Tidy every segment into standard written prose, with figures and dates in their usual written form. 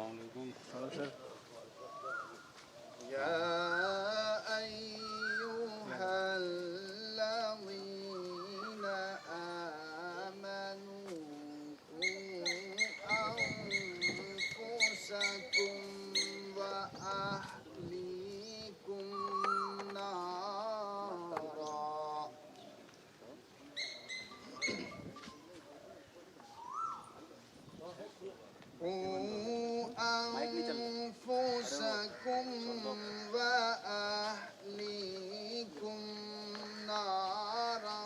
السلام علیکم. يا أيها الذين آمنوا قوا أنفسكم وأهليكم نارا أنفسكم وأهليكم نارا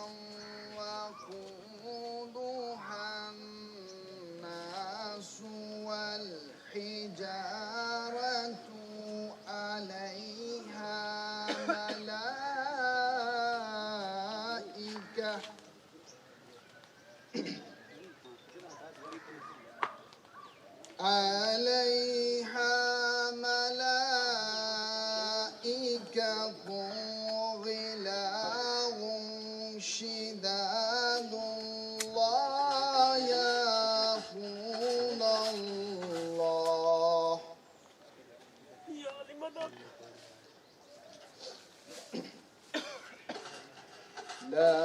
وقودها الناس والحجارة عليها ملائكة غلاظ شداد لا يعصون الله لا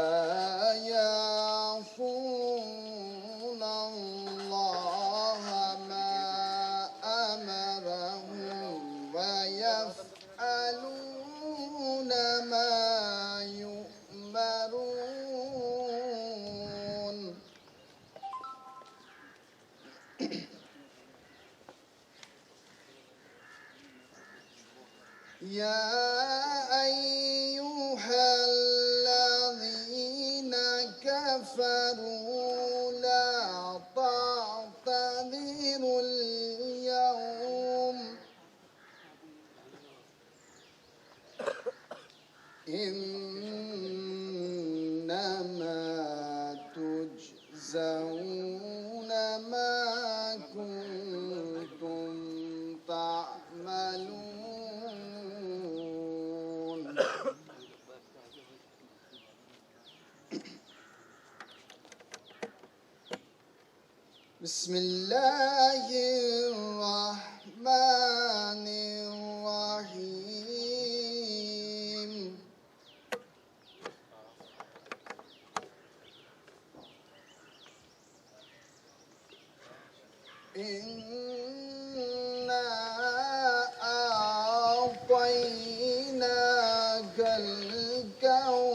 يعصون الله ما أمرهم ويفعلون ما يؤمرون. يا أيها الذين كفروا لا تعتذروا اليوم إنما تجزون ما كنتم تعملون. بسم الله الرحمن الرحيم. إنا أعطيناك الكوثر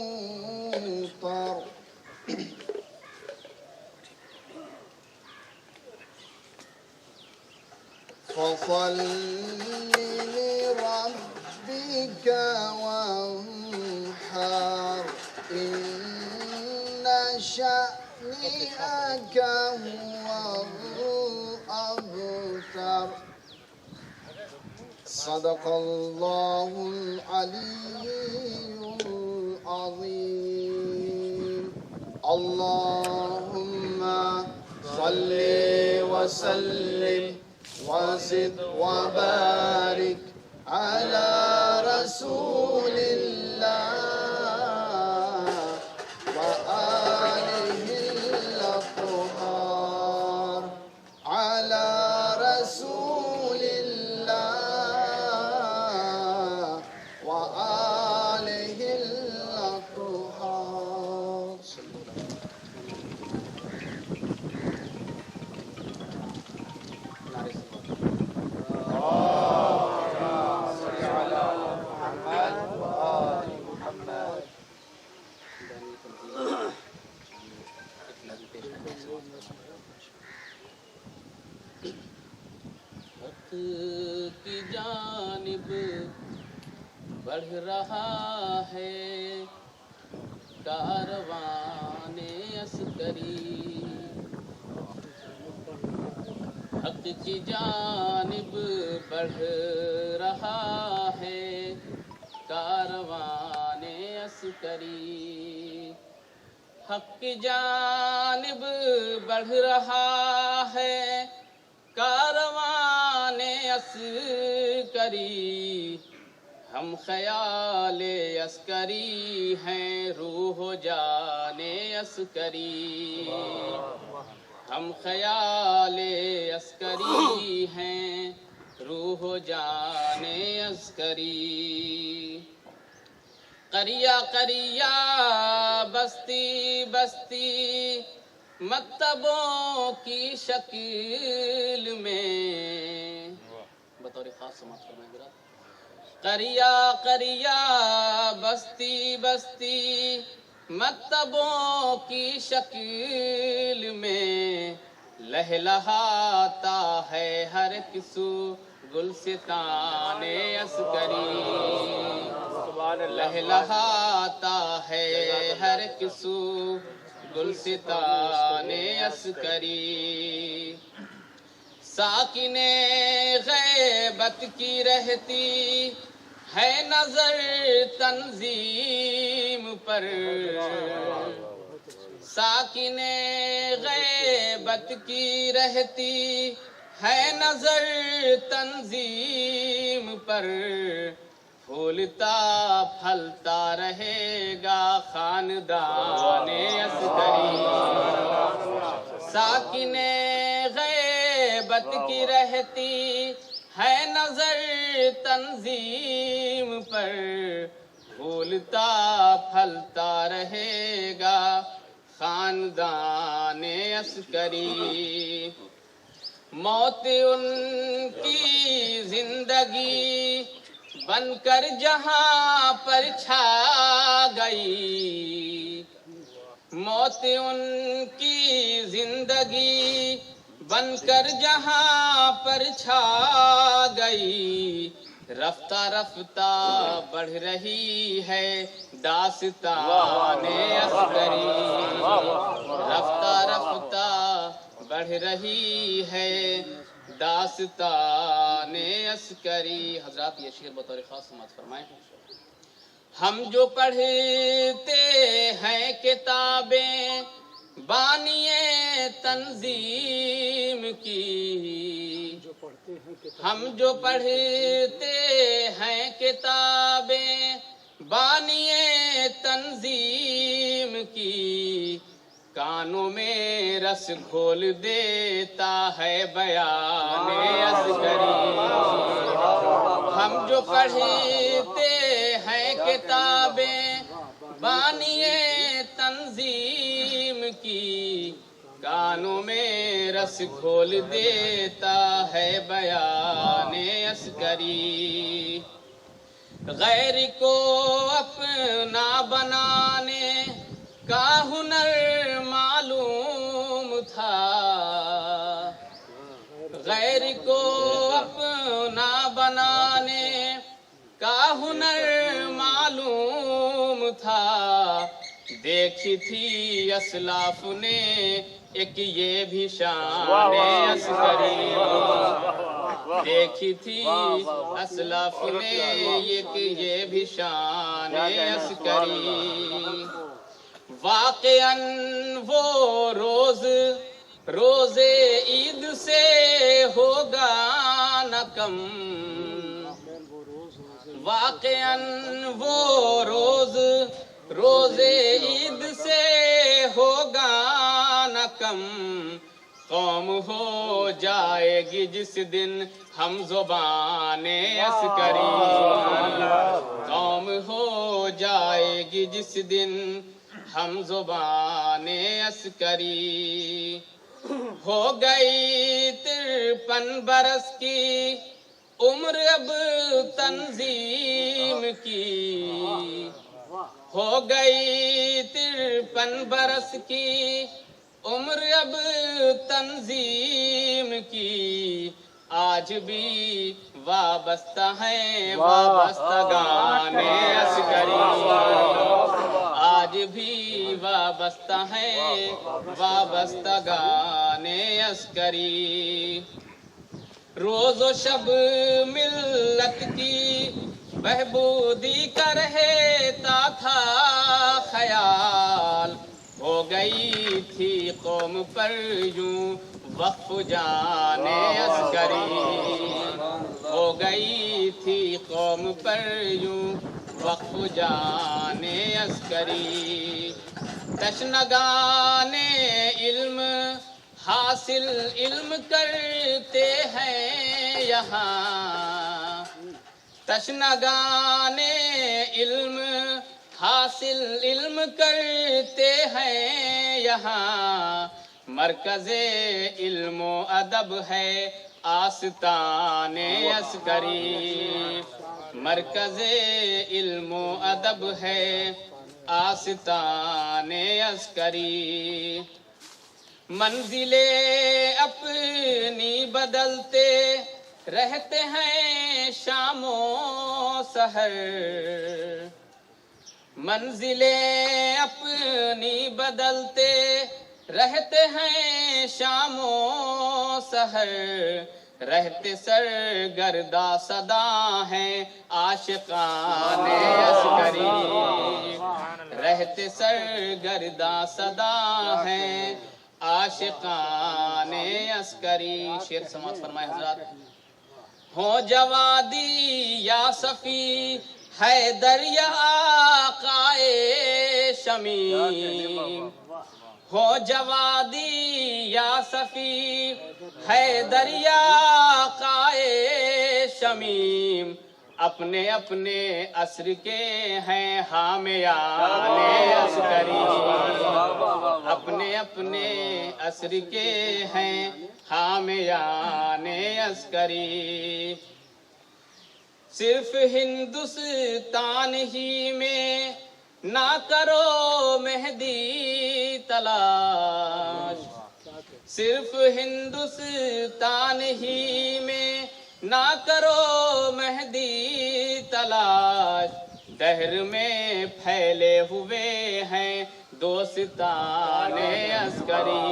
فصل لربك وانحر إن شأنك هو الأبتر. صدق الله العلي العظيم. اللهم صل وسلم وزد وبارك على رسول الله وآله الأطهار. على رسول الله وآله الأطهار. حق کی جانب بڑھ رہا ہے کاروان عسکری. حق کی جانب بڑھ رہا ہے کاروان عسکری. حق کی جانب بڑھ رہا ہے کاروان عسکری. ہم خیال عسکری ہیں روح و جان عسکری. ہم خیال عسکری ہیں، روح و جان عسکری۔ قریہ قریہ بستی بستی مکتبوں کی شکل میں، بطور خاص سماعت فرمائیں گے۔ قریہ قریہ بستی بستی مکتبوں کی شکل میں، لہلہاتا ہے ہر کسو گلستان عسکری، لہلہاتا ہے ہر کسو گلستان عسکری۔ ساکن غیبت کی رہتی ہے نظر تنظیم پر، ساکن غیبت کی رہتی ہے نظر تنظیم پر، پھولتا پھلتا رہے گا خاندان عسکری۔ ساکن غیبت کی رہتی ہے نظر تنظیم پر، پھولتا پھلتا رہے گا خاندان عسکری۔ موت ان کی زندگی بن کر جہاں پر چھا گئی، موت ان کی زندگی بن کر جہاں پر چھا گئی، رفتہ رفتہ بڑھ رہی ہے داستان عسکری، رفتہ رفتہ بڑھ رہی ہے داستان عسکری۔ حضرات یہ شعر بطور خاص سماعت فرمائیں۔ ہم جو پڑھتے ہیں کتابیں بانی تنظیم کی، ہم جو پڑھتے ہیں کتابیں بانی تنظیم کی، کانوں میں رس گھول دیتا ہے بیان عسکری۔ ہم جو پڑھتے ہیں کتابیں بانی تنظیم کی، کانوں میں رس گھول دیتا ہے بیان عسکری۔ غیر کو اپنا بنانے کا ہنر معلوم تھا، غیر کو اپنا بنانے کا ہنر معلوم تھا، دیکھی تھی اسلاف نے ایک یہ بھی شان عسکری، دیکھی تھی اسلاف نے ایک یہ بھی شان عسکری۔ واقعاً وہ روز عید سے ہوگا نہ کم، واقعاً وہ روز عید سے ہوگا نہ کم، قوم ہو جائے گی جس دن ہم زبان عسکری، قوم ہو جائے گی جس دن ہم زبان عسکری۔ ہو گئی 53 برس کی عمر اب تنظیم کی، ہو گئی 53 برس کی عمر اب تنظیم کی، آج بھی وابستہ ہیں وابستگان عسکری، آج بھی وابستہ ہیں وابستگان عسکری۔ روز و شب ملت کی بہبودی کا رہتا تھا خیال، ہو گئی تھی قوم پر یوں وقف جان عسکری، ہو گئی تھی قوم پر یوں وقف جان عسکری۔ تشنگان علم حاصل علم کرتے ہیں یہاں تشنگان علم، حاصل علم کرتے ہیں یہاں مرکز علم و ادب ہے آستان عسکری، مرکز علم و ادب ہے آستان عسکری، منزلیں اپنی بدلتے رہتے ہیں شام و سحر، منزلیں اپنی بدلتے رہتے ہیں شام و سحر، رہتے سرگردہ صدا ہیں عاشقان عسکری، رہتے سرگردہ صدا ہیں عاشقان عسکری۔ شعر سماعت فرمائے حضرات۔ ہو جوادی یا صفی حیدر یا آقائے شمیم، ہو جوادی یا صفی حیدر یا آقائے شمیم، اپنے اپنے عصر کے ہیں حامیان عسکری، اپنے اپنے عصر کے ہیں حامیان عسکری، صرف ہندوستان ہی میں نہ کرو مہدی تلاش، صرف ہندوستان ہی میں نہ کرو مہدی تلاش، دہر میں پھیلے ہوئے ہیں دوستان عسکری،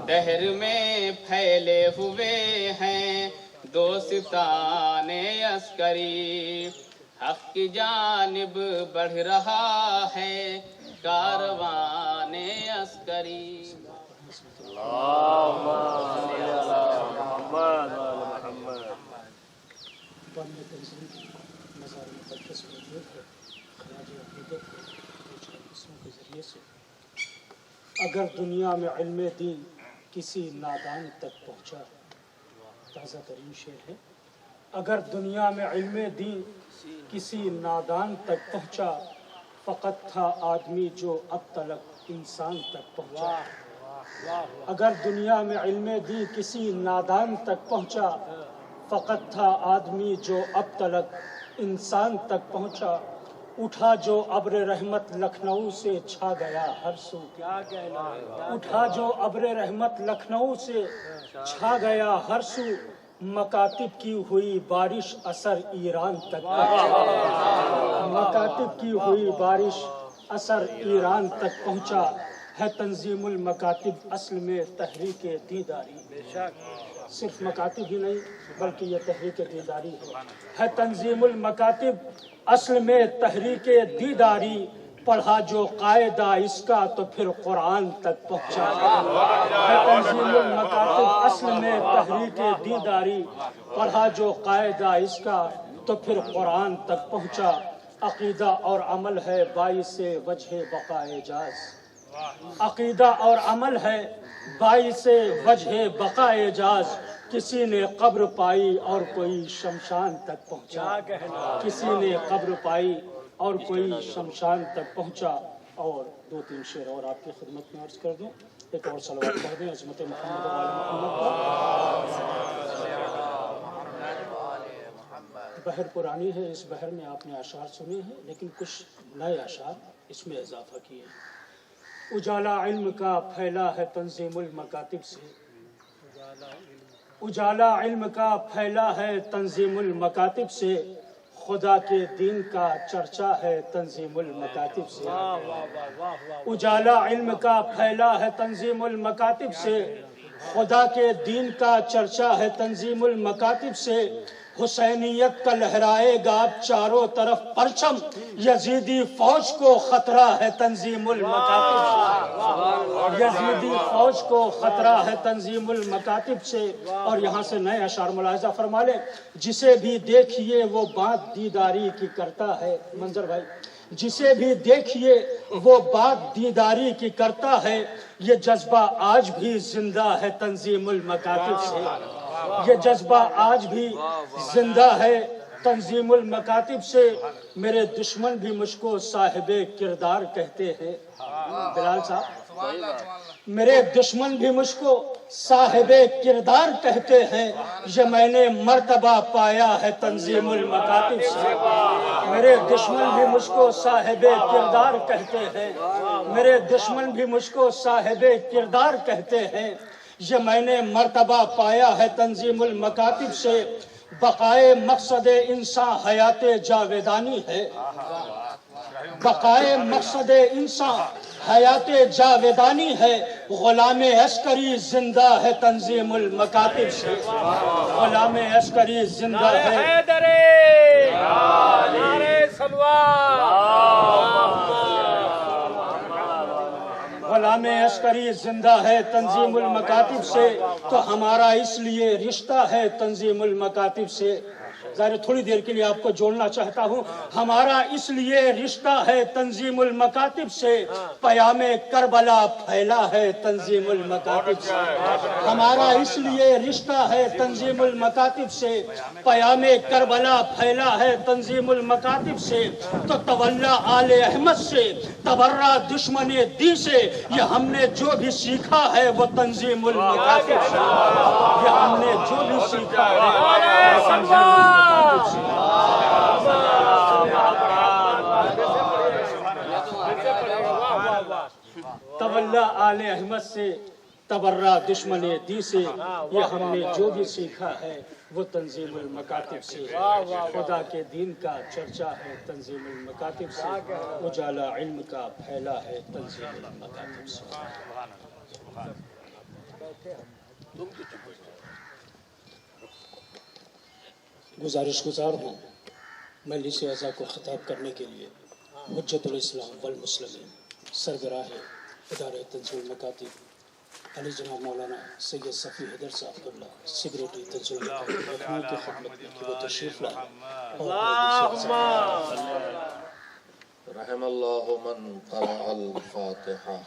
دہر میں پھیلے ہوئے ہیں دوستان عسکری، حق کی جانب بڑھ رہا ہے کاروان عسکری۔ مزار مقدس کو دیکھ کر خراج عقیدت کو قسموں کے ذریعے سے اگر دنیا میں علم دین کسی نادان تک پہنچا، تازہ ترین شعر ہے، اگر دنیا میں علم دین کسی نادان تک پہنچا، فقط تھا آدمی جو اب تلک انسان تک پہنچا، اگر دنیا میں علم دین کسی نادان تک پہنچا، فقط تھا آدمی جو اب تلک انسان تک پہنچا، اٹھا جو ابر رحمت لکھنؤ سے چھا گیا ہر سو، اٹھا جو ابر رحمت لکھنؤ سے چھا گیا ہر سو، مکاتب کی ہوئی بارش اثر ایران تک پہنچا، مکاتب کی ہوئی بارش اثر ایران تک پہنچا، ہے تنظیم المکاتب اصل میں تحریک دیداری، صرف مکاتب ہی نہیں بلکہ یہ تحریک دیداری ہے تنظیم المکاتب اصل میں تحریک دیداری، پڑھا جو قاعدہ اس کا تو پھر قرآن تک پہنچا، ہے تنظیم المکاتب اصل میں تحریک دیداری، پڑھا جو قاعدہ اس کا تو پھر قرآن تک پہنچا، عقیدہ اور عمل ہے باعث وجہ بقا اعجاز، عقیدہ اور عمل ہے باعث وجہ بقا اعجاز، کسی نے قبر پائی اور کوئی شمشان تک پہنچا، کسی نے قبر پائی اور کوئی شمشان تک پہنچا۔ اور دو تین شعر اور آپ کی خدمت میں عرض کر دوں، ایک اور صلوات پڑھ دیں عظمت محمد و آل محمد پر۔ بحر پرانی ہے، اس بحر میں آپ نے اشعار سنے ہیں، لیکن کچھ نئے اشعار اس میں اضافہ کیے ہیں۔ اجالا علم کا پھیلا ہے تنظیم المکاتب سے، اجالا علم کا پھیلا ہے تنظیم المکاتب سے، خدا کے دین کا چرچا ہے تنظیم المکاتب سے، اجالا علم کا پھیلا ہے تنظیم المکاتب سے، خدا کے دین کا چرچا ہے تنظیم المکاتب سے، حسینیت کا لہرائے گا اب چاروں طرف پرچم، یزیدی فوج کو خطرہ ہے تنظیم المکاتب سے، یزیدی فوج کو خطرہ ہے تنظیم المکاتب سے۔ اور یہاں سے نئے اشعار ملاحظہ فرما لیں، جسے بھی دیکھیے وہ بات دیداری کی کرتا ہے، منظر بھائی، جسے بھی دیکھیے وہ بات دیداری کی کرتا ہے، یہ جذبہ آج بھی زندہ ہے تنظیم المکاتب سے، یہ جذبہ آج بھی زندہ ہے تنظیم المکاتب سے۔ میرے دشمن بھی مجھ کو صاحب کردار کہتے ہیں، بلال صاحب، میرے دشمن بھی مجھ کو صاحب کردار کہتے ہیں، یہ میں نے مرتبہ پایا ہے تنظیم المکاتب سے۔ میرے دشمن بھی مجھ کو صاحب کردار کہتے ہیں، میرے دشمن بھی مجھ کو صاحب کردار کہتے ہیں، یہ میں نے مرتبہ پایا ہے تنظیم المکاتب سے۔ بقائے مقصد انسان حیات جاویدانی ہے، بقائے مقصد انسان حیات جاویدانی ہے، غلام عسکری زندہ ہے تنظیم المکاتب سے، غلام عسکری زندہ ہے۔ غلام عسکری زندہ ہے تنظیم المکاتب سے، تو ہمارا اس لیے رشتہ ہے تنظیم المکاتب سے۔ ظاہر تھوڑی دیر کے لیے آپ کو جوڑنا چاہتا ہوں، ہمارا اس لیے رشتہ ہے تنظیم المکاتب سے، پیام کربلا پھیلا ہے تنظیم المکاتب سے۔ ہمارا اس لیے رشتہ ہے تنظیم المکاتب سے، پیام کربلا پھیلا ہے تنظیم المکاتب سے، تو تولا آل احمد سے تبرہ دشمن دی سے، یہ ہم نے جو بھی سیکھا ہے وہ تنظیم المکاتب سے، یہ ہم نے جو بھی سیکھا ہے وہ تنظیم المکاتب سے۔ تولا آل احمد سے تبرہ دشمن دی سے، یہ ہم نے جو بھی سیکھا ہے وہ تنظیم المکاتب سے۔ خدا کے دین کا چرچا ہے تنظیم المکاتب سے، اجالا علم کا پھیلا ہے تنظیم المکاتب سے۔ گزارش گزار ہوں مجلس اعزا کو خطاب کرنے کے لیے حجت الاسلام والمسلمین سربراہ ادارہ تنظیم المکاتب علی جناب مولانا سید صفی حیدر صاحب قبلہ سیکریٹری تنظیم المکاتب لکھنؤ کی خدمت میں کہ وہ تشریف لائیں۔ رحم اللہ من قرأ الفاتحہ۔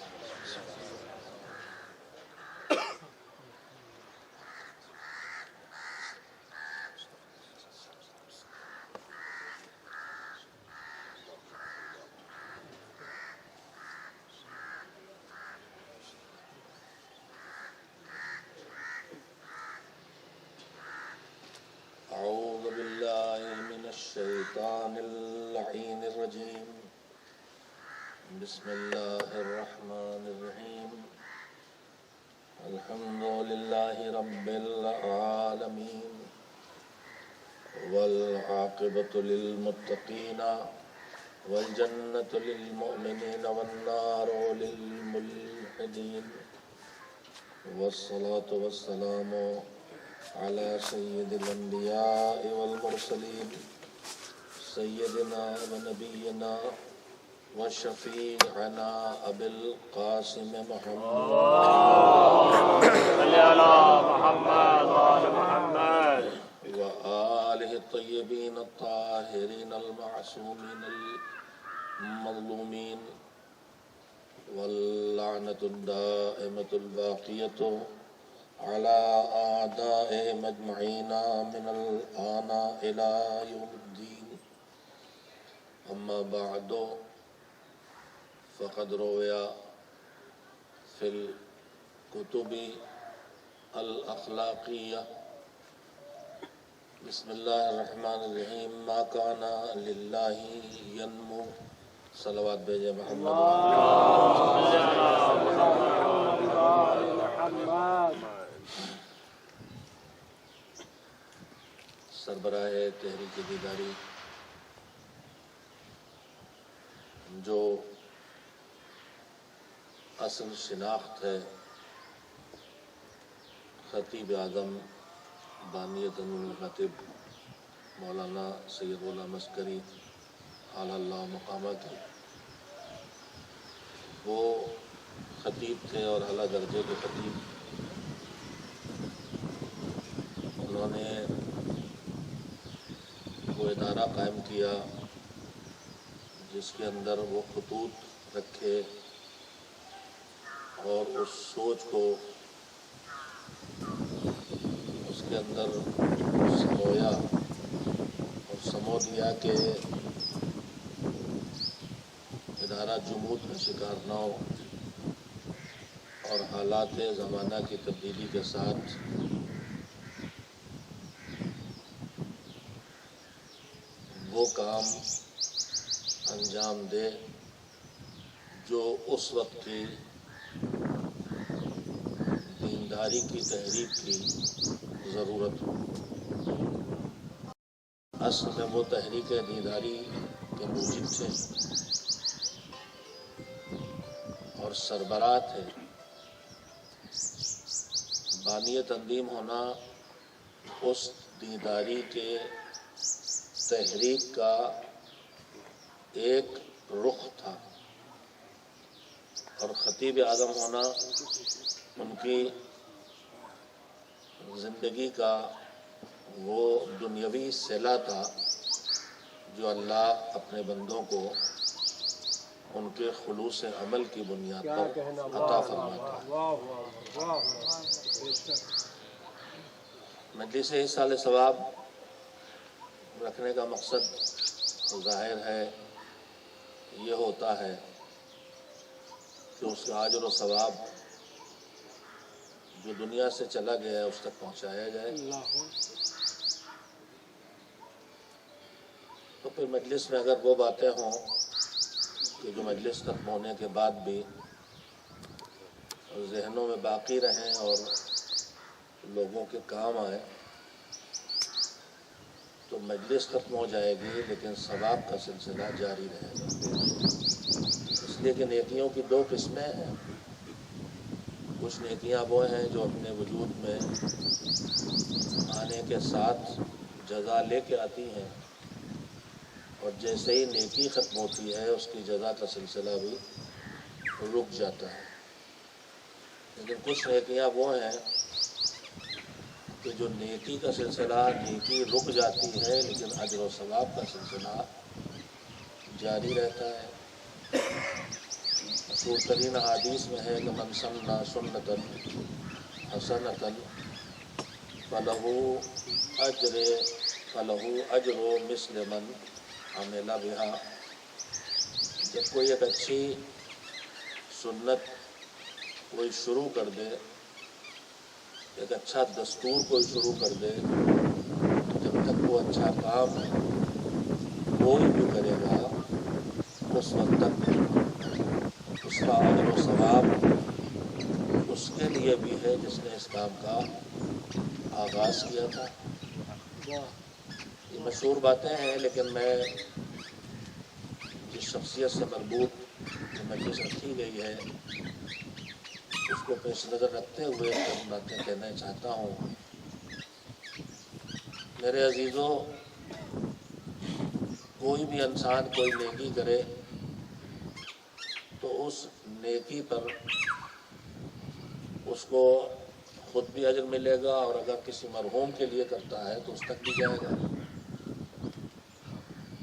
أعوذ بالله من الشيطان اللعين الرجيم، بسم الله الرحمن الرحيم، الحمد لله رب العالمين، والعاقبة للمتقين، والجنة للمؤمنين، والنار للملحدين، والصلاة والسلام على سيد الأنبياء والمرسلين، سيدنا ونبينا وشفيعنا أبي القاسم محمد وآله الطيبين الطاهرين المعصومين المظلومين، واللعنة الدائمة الباقية على أعدائهم أجمعين من الآن إلى يوم الدين. أما بعد، فقد روي في الكتب الأخلاقية، بسم الله الرحمن الرحيم، ما كان لله ينمو، صلوات بھیجے محمد سربراہ تحریک بیداری، جو اصل شناخت ہے خطیب اعظم بانی تنظیم المکاتب مولانا سید غلام عسکری اعلیٰ اللہ مقامہ کی، وہ خطیب تھے اور اعلیٰ درجے کے خطیب۔ انہوں نے وہ ادارہ قائم کیا جس کے اندر وہ خطوط رکھے اور اس سوچ کو اس کے اندر سمویا اور سمو دیا کہ ادارہ جمود کا شکار نہ ہو اور حالات زمانہ کی تبدیلی کے ساتھ وہ کام انجام دے جو اس وقت کی دینداری کی تحریک کی ضرورت ہو۔ اصل میں وہ تحریک دینداری کے موجب تھے اور سربراہ تھے۔ بانی تنظیم ہونا اس دینداری کے تحریک کا ایک رخ تھا اور خطیب اعظم ہونا ان کی زندگی کا وہ دنیاوی صلہ تھا جو اللہ اپنے بندوں کو ان کے خلوص عمل کی بنیاد پر عطا فرماتا ہے۔ مجلس ایصال ثواب رکھنے کا مقصد ظاہر ہے یہ ہوتا ہے کہ اس کا اجر و ثواب جو دنیا سے چلا گیا ہے اس تک پہنچایا جائے۔ تو پھر مجلس میں اگر وہ باتیں ہوں کہ جو مجلس ختم ہونے کے بعد بھی ذہنوں میں باقی رہیں اور لوگوں کے کام آئے تو مجلس ختم ہو جائے گی لیکن ثواب کا سلسلہ جاری رہے گا۔ اس لیے کہ نیکیوں کی دو قسمیں ہیں۔ کچھ نیکیاں وہ ہیں جو اپنے وجود میں آنے کے ساتھ جزا لے کے آتی ہیں اور جیسے ہی نیکی ختم ہوتی ہے اس کی جزا کا سلسلہ بھی رک جاتا ہے۔ لیکن کچھ نیکیاں وہ ہیں کہ جو نیکی کا سلسلہ نیکی رک جاتی ہے لیکن اجر و ثواب کا سلسلہ جاری رہتا ہے۔ مشہور ترین احادیث میں ہے کہ من سن سنۃ حسنۃ فلہ اجر مثل من عمل بہا۔ جب کوئی ایک اچھی سنت کوئی شروع کر دے، ایک اچھا دستور کوئی شروع کر دے، تو جب تک وہ اچھا کام کوئی بھی کرے گا اس وقت تک اس کا اجر و ثواب اس کے لیے بھی ہے جس نے اس کام کا آغاز کیا تھا۔ یہ مشہور باتیں ہیں لیکن میں جس شخصیت سے مربوط مجلس رکھی گئی ہے اس کو پیش نظر رکھتے ہوئے چند باتیں کہنا چاہتا ہوں۔ میرے عزیزوں، کوئی بھی انسان کوئی نیکی کرے تو اس نیکی پر اس کو خود بھی اجر ملے گا اور اگر کسی مرحوم کے لیے کرتا ہے تو اس تک بھی جائے گا۔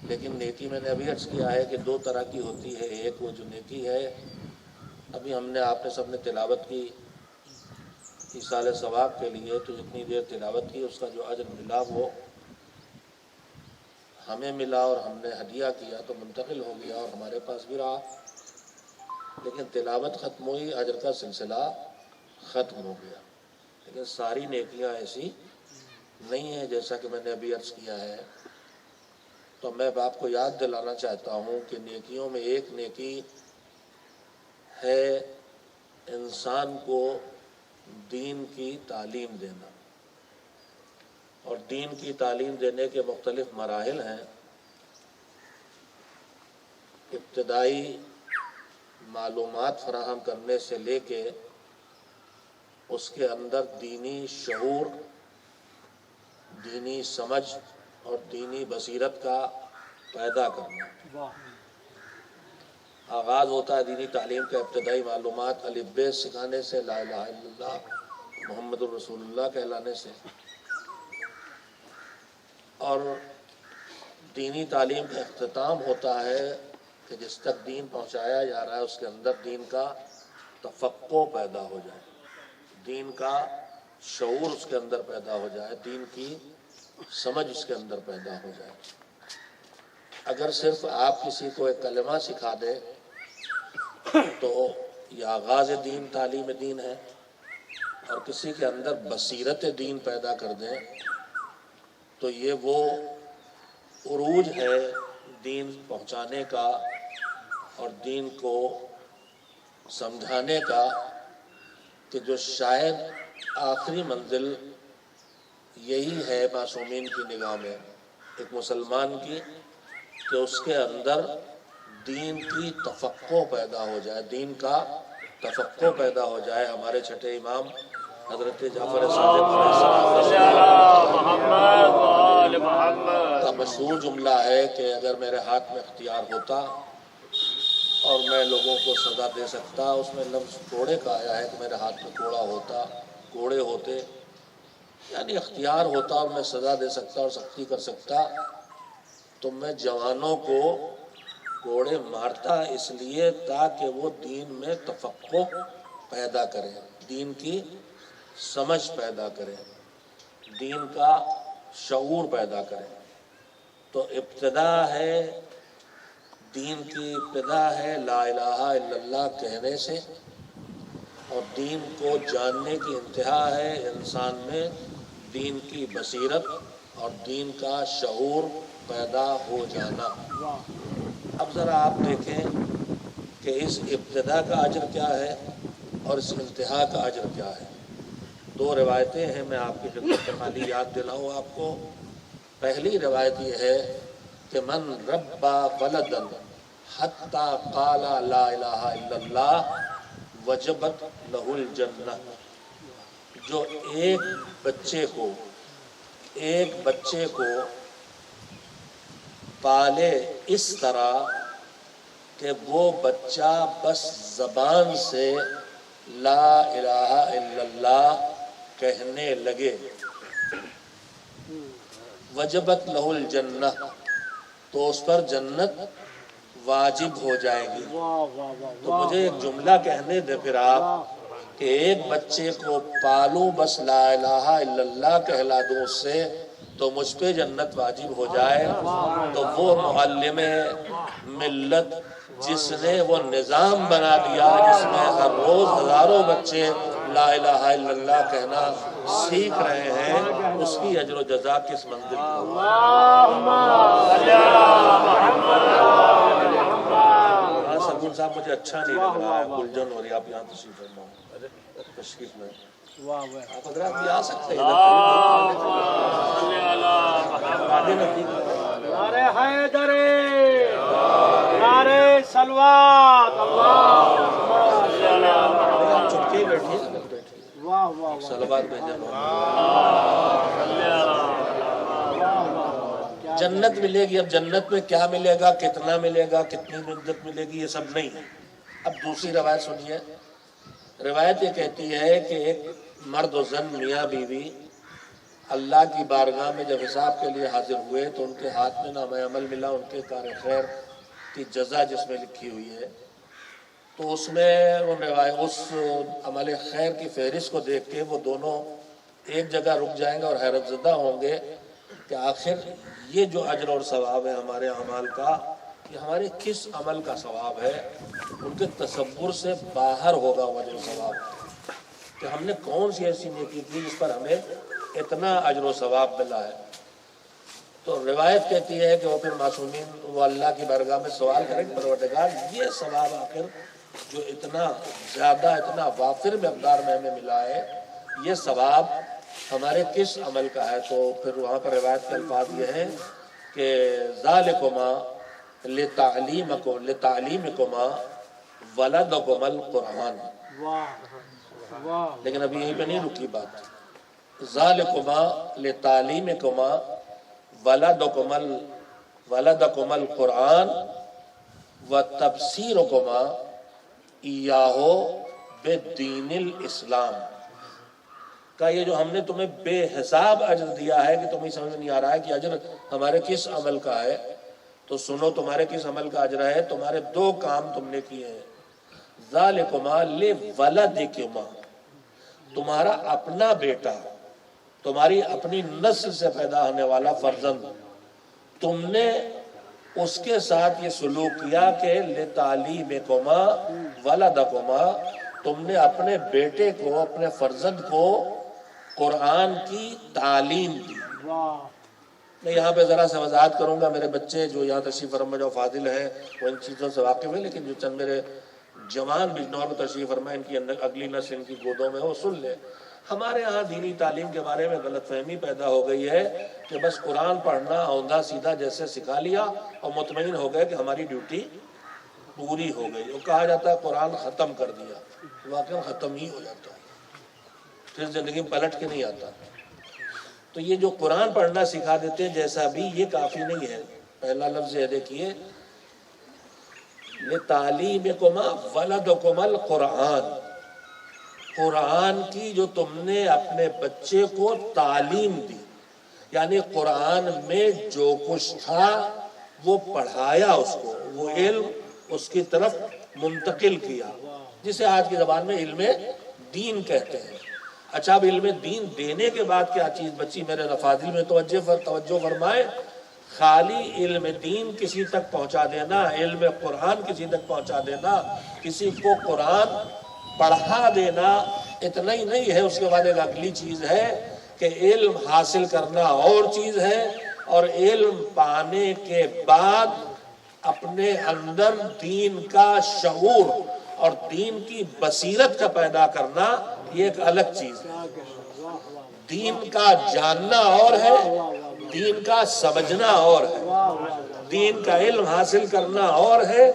لیکن نیکی میں نے ابھی عرض کیا ہے کہ دو طرح کی ہوتی ہے۔ ایک وہ جو نیکی ہے ابھی ہم نے آپ نے سب نے تلاوت کی ایصال ثواب کے لیے، تو جتنی دیر تلاوت کی اس کا جو اجر ملا وہ ہمیں ملا اور ہم نے ہدیہ کیا تو منتقل ہو گیا اور ہمارے پاس بھی رہا۔ لیکن تلاوت ختم ہوئی، اجر کا سلسلہ ختم ہو گیا۔ لیکن ساری نیکیاں ایسی نہیں ہیں جیسا کہ میں نے ابھی عرض کیا ہے۔ تو میں آپ کو یاد دلانا چاہتا ہوں کہ نیکیوں میں ایک نیکی ہے انسان کو دین کی تعلیم دینا، اور دین کی تعلیم دینے کے مختلف مراحل ہیں۔ ابتدائی معلومات فراہم کرنے سے لے کے اس کے اندر دینی شعور، دینی سمجھ اور دینی بصیرت کا پیدا کرنا۔ آغاز ہوتا ہے دینی تعلیم کا ابتدائی معلومات الف ب سکھانے سے، لا الہ الا اللہ محمد الرسول اللہ کہلانے سے، اور دینی تعلیم کا اختتام ہوتا ہے کہ جس تک دین پہنچایا جا رہا ہے اس کے اندر دین کا تفقہ پیدا ہو جائے، دین کا شعور اس کے اندر پیدا ہو جائے، دین کی سمجھ اس کے اندر پیدا ہو جائے۔ اگر صرف آپ کسی کو ایک کلمہ سکھا دیں تو یہ آغاز دین، تعلیم دین ہے، اور کسی کے اندر بصیرت دین پیدا کر دیں تو یہ وہ عروج ہے دین پہنچانے کا اور دین کو سمجھانے کا، کہ جو شاید آخری منزل یہی ہے معصومین کی نگاہ میں ایک مسلمان کی، کہ اس کے اندر دین کی تفقہ پیدا ہو جائے، دین کا تفقہ پیدا ہو جائے۔ ہمارے چھٹے امام حضرت جعفر صادق کا مشہور جملہ ہے کہ اگر میرے ہاتھ میں اختیار ہوتا اور میں لوگوں کو سزا دے سکتا، اس میں لفظ کوڑے کا آیا ہے کہ میرے ہاتھ میں کوڑا ہوتا، کوڑے ہوتے، یعنی اختیار ہوتا اور میں سزا دے سکتا اور سختی کر سکتا، تو میں جوانوں کو کوڑے مارتا، اس لیے تاکہ وہ دین میں تفقہ پیدا کریں، دین کی سمجھ پیدا کریں، دین کا شعور پیدا کریں۔ تو ابتدا ہے دین کی، ابتدا ہے لا الہ الا اللہ کہنے سے، اور دین کو جاننے کی انتہا ہے انسان میں دین کی بصیرت اور دین کا شعور پیدا ہو جانا۔ اب ذرا آپ دیکھیں کہ اس ابتدا کا اجر کیا ہے اور اس انتہا کا اجر کیا ہے۔ دو روایتیں ہیں، میں آپ کی خدمت میں خالی یاد دلاؤں آپ کو۔ پہلی روایت یہ ہے کہ من ربا ولدا حتی قال لا الہ الا اللہ وجبت لہ الجنہ، جو ایک بچے کو پالے اس طرح کہ وہ بچہ بس زبان سے لا الہ الا اللہ کہنے لگے، وجبت لہ الجنہ، تو اس پر جنت واجب ہو جائے گی۔ تو مجھے ایک جملہ کہنے دے پھر آپ کہ ایک بچے کو پالوں بس لا الہ الا اللہ کہلا دوں اس سے تو مجھ پہ جنت واجب ہو جائے، تو وہ معلم ملت جس نے وہ نظام بنا دیا جس میں ہر روز ہزاروں بچے لا الہ الا اللہ کہنا سیکھ رہے ہیں، اس کی اجر و جزا کس منزل پر ہاں سرگن صاحب مجھے اچھا نہیں لگ رہا ہے، گلجن ہو رہی، آپ یہاں تشریف فرما، تشریف میں آپ حضرات بھی آ سکتے ہیں۔ نعرہ حیدری، نعرہ صلوات، آپ چپکے ہی بیٹھیے، صلوات بھیجیں۔ جنت ملے گی، اب جنت میں کیا ملے گا، کتنا ملے گا، کتنی مدت ملے گی، یہ سب نہیں ہے۔ اب دوسری روایت سنیے۔ روایت یہ کہتی ہے کہ ایک مرد و زن میاں بیوی اللہ کی بارگاہ میں جب حساب کے لیے حاضر ہوئے تو ان کے ہاتھ میں نامہ عمل ملا، ان کے کار خیر کی جزا جس میں لکھی ہوئی ہے، تو اس میں اس عمل خیر کی فہرست کو دیکھ کے وہ دونوں ایک جگہ رک جائیں گے اور حیرت زدہ ہوں گے کہ آخر یہ جو اجر اور ثواب ہے ہمارے اعمال کا، یہ ہمارے کس عمل کا ثواب ہے۔ ان کے تصور سے باہر ہوگا وہ اجر و ثواب کہ ہم نے کون سی ایسی نیکی کی جس پر ہمیں اتنا اجر و ثواب ملا ہے۔ تو روایت کہتی ہے کہ وہ پھر معصومین وہ اللہ کی بارگاہ میں سوال کریں کہ پروردگار یہ ثواب آخر جو اتنا زیادہ اتنا وافر مقدار میں ہمیں ملا ہے، یہ ثواب ہمارے کس عمل کا ہے۔ تو پھر وہاں پر روایت کے الفاظ یہ ہیں کہ ذالکما لتعلیمکما ولدکم القرآن، لیکن ابھی یہیں پہ نہیں رکی بات۔ ذالکما لتعلیمکما ولدکم القرآن وتبصیرکما ایاہ بدین الاسلام، کا یہ جو ہم نے تمہیں بے حساب اجر دیا ہے کہ تمہیں سمجھ نہیں آ رہا ہے کہ اجر ہمارے کس عمل کا ہے، تو سنو تمہارے کس عمل کا اجر ہے. تمہارے 2 کام تم نے کیے ہیں. ذالکما لولدکما، تمہارا اپنا بیٹا، تمہاری اپنی نسل سے پیدا ہونے والا فرزند، تم نے اس کے ساتھ یہ سلوک کیا کہ لتعلیمکما ولدکما، تم نے اپنے بیٹے کو، اپنے فرزند کو قرآن کی تعلیم دی. میں یہاں پہ ذرا سے وضاحت کروں گا. میرے بچے جو یہاں تشریف فرما جو فاضل ہیں وہ ان چیزوں سے واقف ہیں، لیکن جو چند میرے جوان بجنور میں تشریف فرما ان کی اگلی نسل ان کی گودوں میں وہ سن لے. ہمارے ہاں دینی تعلیم کے بارے میں غلط فہمی پیدا ہو گئی ہے کہ بس قرآن پڑھنا اوندا سیدھا جیسے سکھا لیا اور مطمئن ہو گئے کہ ہماری ڈیوٹی پوری ہو گئی. وہ کہا جاتا ہے قرآن ختم کر دیا، واقعی ختم ہی ہو جاتا ہے، پھر زندگی میں پلٹ کے نہیں آتا. تو یہ جو قرآن پڑھنا سکھا دیتے ہیں جیسا بھی، یہ کافی نہیں ہے. پہلا لفظ یہ دیکھیے لتعلیمکما ولدکما القرآن، قرآن کی جو تم نے اپنے بچے کو تعلیم دی، یعنی قرآن میں جو کچھ تھا وہ پڑھایا، اس کو وہ علم اس کی طرف منتقل کیا، جسے آج کی زبان میں علم دین کہتے ہیں. اچھا، اب علم دین دینے کے بعد کیا چیز بچی؟ میرے نفاذل میں توجہ فرمائے. خالی علم دین کسی تک پہنچا دینا، علم قرآن کسی تک پہنچا دینا، کسی کو قرآن پڑھا دینا اتنا ہی نہیں ہے. اس کے بعد ایک اگلی چیز ہے کہ علم حاصل کرنا اور چیز ہے، اور علم پانے کے بعد اپنے اندر دین کا شعور اور دین کی بصیرت کا پیدا کرنا یہ ایک الگ چیز ہے. دین کا جاننا اور ہے، دین کا سمجھنا اور ہے، دین کا علم حاصل کرنا اور ہے،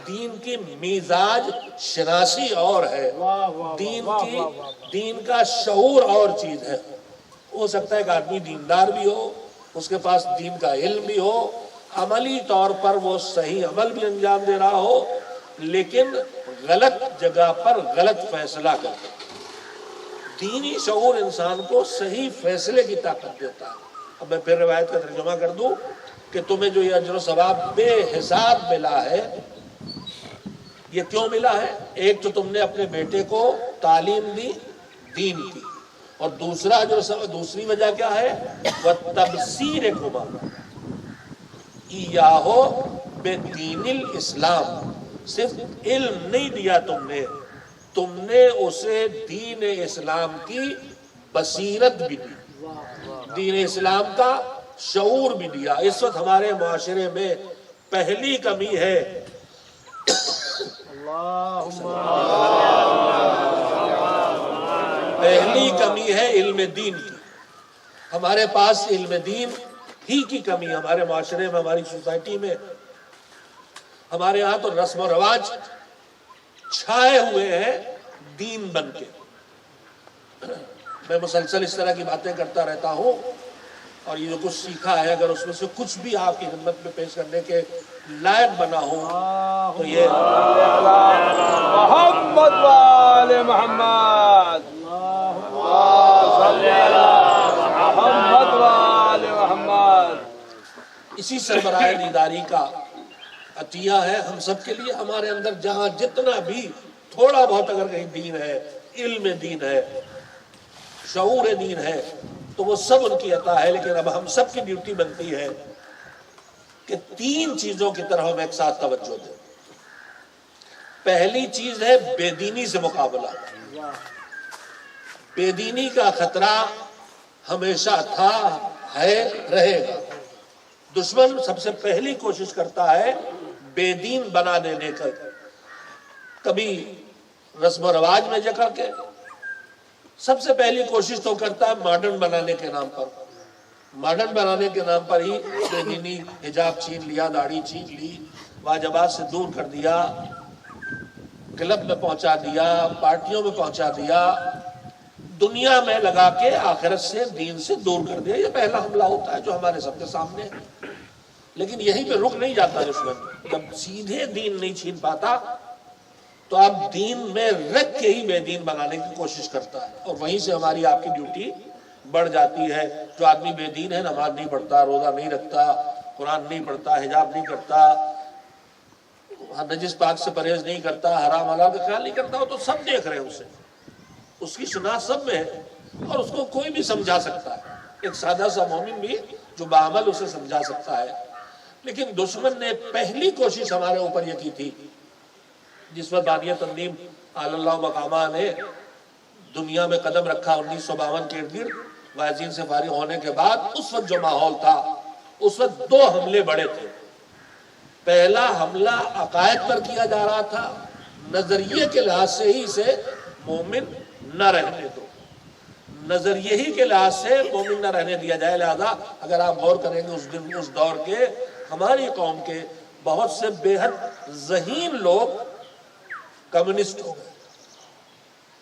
دین کی مزاج شناسی اور ہے، دین کا شعور اور چیز ہے. ہو سکتا ہے کہ آدمی دیندار بھی ہو، اس کے پاس دین کا علم بھی ہو، عملی طور پر وہ صحیح عمل بھی انجام دے رہا ہو، لیکن غلط جگہ پر غلط فیصلہ کرتا. دینی شعور انسان کو صحیح فیصلے کی طاقت دیتا ہے. اب میں پھر روایت کا ترجمہ کر دوں کہ تمہیں جو یہ اجر و ثواب بے حساب ملا ہے، یہ کیوں ملا ہے؟ ایک تو تم نے اپنے بیٹے کو تعلیم دی دین کی، اور دوسری وجہ کیا ہے؟ وَتَبْصِيرِكُمَا إِيَّاهُ بِدِينِ الْإِسْلَامِ. صرف علم نہیں دیا تم نے اسے دین اسلام کی بصیرت بھی دی، دین اسلام کا شعور بھی دیا. اس وقت ہمارے معاشرے میں پہلی کمی ہے علم دین کی. ہمارے پاس علم دین ہی کی کمی ہے ہمارے معاشرے میں، ہماری سوسائٹی میں. ہمارے ہاں تو رسم و رواج چھائے ہوئے ہیں دین بن کے. میں مسلسل اس طرح کی باتیں کرتا رہتا ہوں، اور یہ جو کچھ سیکھا ہے اگر اس میں سے کچھ بھی آپ کی خدمت میں پیش کرنے کے لائق بنا ہوں تو یہ محمد وآل محمد، محمد وآل محمد. اسی سربراہ دیداری کا عطیہ ہے ہم سب کے لیے. ہمارے اندر جہاں جتنا بھی تھوڑا بہت اگر کہیں دین ہے، علم دین ہے، شعور دین ہے، تو وہ سب ان کی عطا ہے. لیکن اب ہم سب کی ڈیوٹی بنتی ہے کہ 3 چیزوں کی طرف ہم ایک ساتھ توجہ دیں. پہلی چیز ہے بے دینی سے مقابلہ. بے دینی کا خطرہ ہمیشہ تھا، ہے، رہے گا. دشمن سب سے پہلی کوشش کرتا ہے بے دین بنا دینے کا، کبھی رسم و رواج میں جکڑ کے. سب سے پہلی کوشش تو کرتا ہے ماڈرن بنانے کے نام پر. ماڈرن بنانے کے نام پر ہی بے دینی، حجاب چھین لیا، داڑھی چھین لی، واجبات سے دور کر دیا، کلب میں پہنچا دیا، پارٹیوں میں پہنچا دیا، دنیا میں لگا کے آخرت سے، دین سے دور کر دیا. یہ پہلا حملہ ہوتا ہے جو ہمارے سب کے سامنے ہے. لیکن یہیں پہ رک نہیں جاتا دشمن. جب سیدھے دین نہیں چھین پاتا تو اب دین میں رکھ کے ہی بے دین بنانے کی کوشش کرتا ہے، اور وہیں سے ہماری آپ کی ڈیوٹی بڑھ جاتی ہے. جو آدمی بے دین ہے، نماز نہیں پڑھتا، روزہ نہیں رکھتا، قرآن نہیں پڑھتا، حجاب نہیں کرتا، نجس پاک سے پرہیز نہیں کرتا، حرام حلال کا خیال نہیں کرتا، وہ تو سب دیکھ رہے ہیں اسے، اس کی شناخت سب میں ہے اور اس کو کوئی بھی سمجھا سکتا ہے، ایک سادہ سا مومن بھی جو بعمل اسے سمجھا سکتا ہے۔ لیکن دشمن نے پہلی کوشش ہمارے اوپر یہ کی تھی، جس وقت بانی تنظیم اعلی اللہ مقامہ نے دنیا میں قدم رکھا 1952 کے ارد گرد وائزین سے فارغ ہونے کے بعد، اس وقت جو ماحول تھا، اس وقت دو حملے بڑے تھے۔ پہلا حملہ عقائد پر کیا جا رہا تھا، نظریے کے لحاظ سے ہی اسے مومن نہ رہنے دو، نظریے ہی کے لحاظ سے مومن نہ رہنے دیا جائے۔ لہذا اگر آپ غور کریں گے اس دن اس دور کے ہماری قوم کے بہت سے بے حد ذہین لوگ کمیونسٹ ہو گئے۔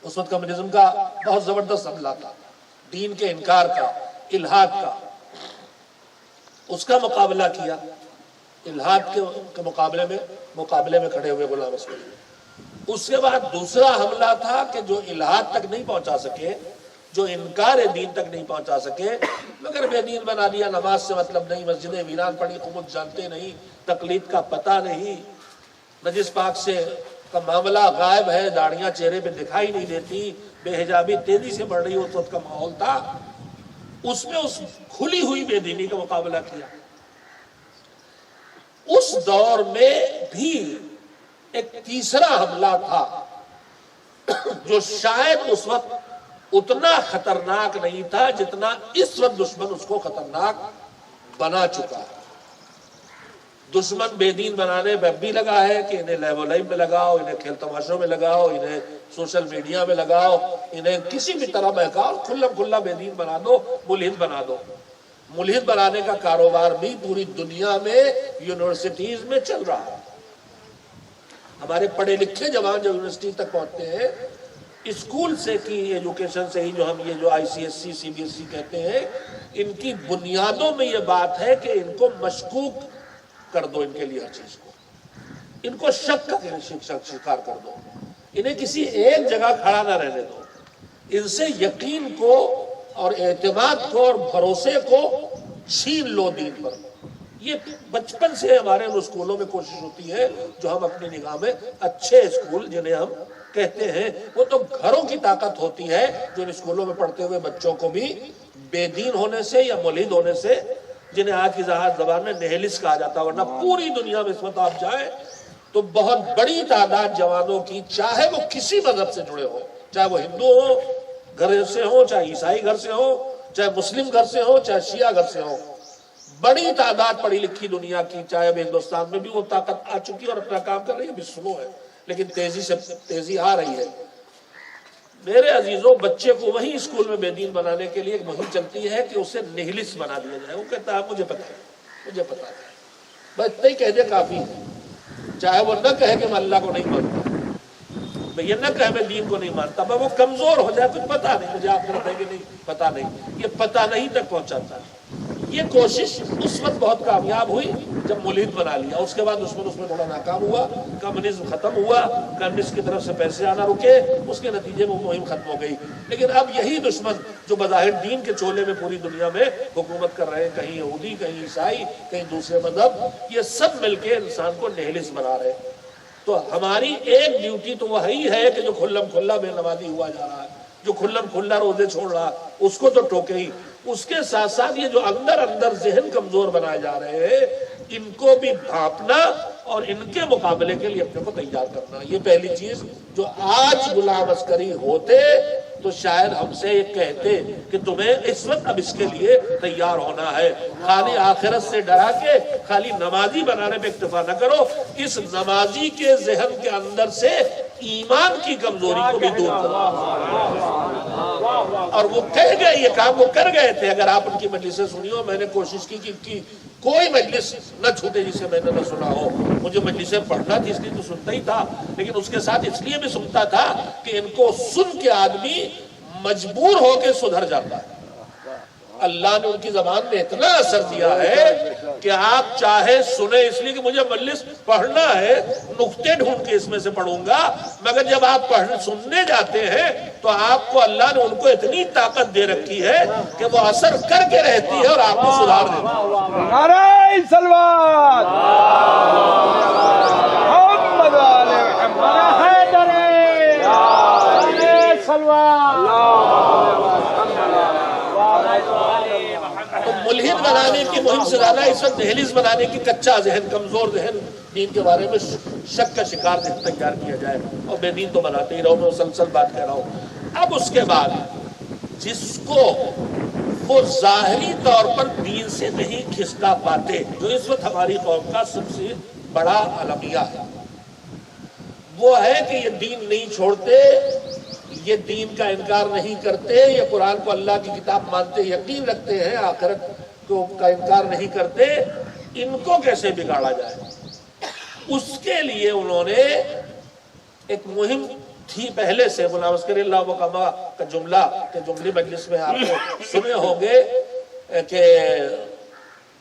اس وقت کمیونزم کا بہت زبردست حملہ تھا، دین کے انکار کا، الحاد کا، اس کا مقابلہ کیا، الحاد کے مقابلے میں کھڑے ہوئے غلام اصغر۔ اس کے بعد دوسرا حملہ تھا کہ جو الحاد تک نہیں پہنچا سکے، جو انکار دین تک نہیں پہنچا سکے، مگر بے دین بنا دیا، نماز سے مطلب نہیں، مسجدیں ویران پڑی، خود جانتے نہیں، تقلید کا پتہ نہیں، نجس پاک سے کا معاملہ غائب ہے، داڑیاں چہرے پہ دکھائی نہیں دیتی، بے حجابی تیزی سے بڑھ رہی، اس وقت کا ماحول تھا، اس میں اس کھلی ہوئی بے دینی کا مقابلہ کیا۔ اس دور میں بھی ایک تیسرا حملہ تھا جو شاید اس وقت اتنا خطرناک نہیں تھا جتنا اس وقت دشمن اس کو خطرناک بنا چکا ہے۔ دشمن بے دین بنانے میں بھی لگا ہے کہ انہیں لیب و لائب میں لگاؤ، انہیں کھیل تماشوں میں لگاؤ، انہیں سوشل میڈیا میں لگاؤ، انہیں کسی بھی طرح بہکاؤ، کھلم کھلا بے دین بنا دو، ملحد بنا دو۔ ملحد بنانے کا کاروبار بھی پوری دنیا میں یونیورسٹیز میں چل رہا ہے۔ ہمارے پڑھے لکھے جوان جو یونیورسٹی تک پہنچتے ہیں، اسکول سے کی ایجوکیشن سے ہی، جو ہم یہ جو ICSE CBSE کہتے ہیں، ان کی بنیادوں میں یہ بات ہے کہ ان کو مشکوک کر دو، ان کے لیے ہر چیز کو، ان کو شک کا شکار کر دو، انہیں کسی ایک جگہ کھڑا نہ رہنے دو، ان سے یقین کو اور اعتماد کو اور بھروسے کو چھین لو دین پر۔ یہ بچپن سے ہمارے ان اسکولوں میں کوشش ہوتی ہے جو ہم اپنی نگاہ میں اچھے اسکول جنہیں ہم کہتے ہیں، وہ تو گھروں کی طاقت ہوتی ہے جو ان اسکولوں میں پڑھتے ہوئے بچوں کو بھی بے دین ہونے سے یا ملحد ہونے سے، جنہیں آج کی زبان میں نہلس کہا جاتا ہے، ورنہ پوری دنیا میں اس وقت آپ جائیں تو بہت بڑی تعداد جوانوں کی، چاہے وہ کسی مذہب سے جڑے ہوں، چاہے وہ ہندو ہوں گھر سے ہوں، چاہے عیسائی گھر سے ہوں، چاہے مسلم گھر سے ہوں، چاہے شیعہ گھر سے ہوں، بڑی تعداد پڑھی لکھی دنیا کی، چاہے اب ہندوستان میں بھی وہ طاقت آ چکی ہے اور اپنا کام کر رہی ہے، ابھی سلو ہے لیکن تیزی آ رہی ہے۔ میرے عزیزوں، بچے کو وہی اسکول میں بے دین بنانے کے لیے ایک مہم چلتی ہے کہ اسے نہلس بنا دیا جائے۔ وہ کہتا ہے مجھے پتا ہے، بس اتنا ہی کہہ دے کافی ہے، چاہے وہ نہ کہے کہ میں اللہ کو نہیں مانتا، میں یہ نہ کہے میں دین کو نہیں مانتا، میں وہ کمزور ہو جائے، کچھ پتا نہیں مجھے، آپ کہتے ہیں کہ نہیں پتا نہیں، یہ پتا نہیں تک پہنچاتا ہے۔ یہ کوشش اس وقت بہت کامیاب ہوئی جب ملحد بنا لیا، اس کے بعد دشمن اس میں تھوڑا ناکام ہوا، کمیونزم ختم ہوا، کمیونسٹ کی طرف سے پیسے آنا رکے، اس کے نتیجے میں مہم ختم ہو گئی۔ لیکن اب یہی دشمن جو بظاہر دین کے چولے میں پوری دنیا میں حکومت کر رہے ہیں، کہیں یہودی، کہیں عیسائی، کہیں دوسرے مذہب، یہ سب مل کے انسان کو نہلس بنا رہے ہیں۔ تو ہماری ایک ڈیوٹی تو وہی ہے کہ جو کھلم کھلا بے نمازی ہوا جا رہا ہے، جو کھلم کھلا روزے چھوڑ رہا، اس کو تو ٹوکے ہی، اس کے ساتھ ساتھ یہ جو اندر ذہن کمزور بنائے جا رہے ہیں، ان کو بھی بھانپنا اور ان کے مقابلے کے لیے اپنے کو تیار کرنا۔ یہ پہلی چیز جو آج غلام عسکری ہوتے تو شاید ہم سے یہ کہتے کہ تمہیں اس وقت اب اس کے لیے تیار ہونا ہے، خالی آخرت سے ڈرا کے خالی نمازی بنانے پہ اکتفا نہ کرو، اس نمازی کے ذہن کے اندر سے ایمان کی کمزوری کو بھی دور کرو۔ اور وہ کہہ گئے، یہ کام وہ کر گئے تھے۔ اگر آپ ان کی مجلسیں سنی ہو، میں نے کوشش کی کہ کوئی مجلس نہ چھوٹے جسے میں نے نہ سنا ہو۔ مجھے مجلسیں پڑھنا تھی، اس لیے تو سنتا ہی تھا، لیکن اس کے ساتھ اس لیے بھی سنتا تھا کہ ان کو سن کے آدمی مجبور ہو کے سدھر جاتا ہے۔ اللہ نے ان کی زبان میں اتنا اثر دیا ہے کہ آپ چاہے سنیں، اس لیے کہ مجھے مجلس پڑھنا ہے، نقطے ڈھونڈ کے اس میں سے پڑھوں گا، مگر جب آپ سننے جاتے ہیں تو آپ کو اللہ نے ان کو اتنی طاقت دے رکھی ہے کہ وہ اثر کر کے رہتی ہے اور آپ کو سدھار دیتی ہے۔ نعرہ صلوات محمد آل محمد تو ملحد بنانے کی مہم سے زیادہ اس وقت دہلیز بنانے کی کچا ذہن، کمزور ذہن، دین کے بارے میں شک کا شکار ذہن تیار کیا جائے، اور بے دین تو بناتے ہی رہو، میں مسلسل بات کہہ رہا ہوں۔ اب اس کے بعد جس کو وہ ظاہری طور پر دین سے نہیں کھسکا پاتے، جو اس وقت ہماری قوم کا سب سے بڑا المیہ ہے، وہ ہے کہ یہ دین نہیں چھوڑتے، یہ دین کا انکار نہیں کرتے، یہ قرآن کو اللہ کی کتاب مانتے، یقین رکھتے ہیں، آخرت کا انکار نہیں کرتے، ان کو کیسے بگاڑا جائے؟ اس کے لیے انہوں نے ایک مہم تھی پہلے سے، مولانا عسکری اللہ وکما کا جملہ کہ جملے مجلس میں آپ نے سنے ہوں گے کہ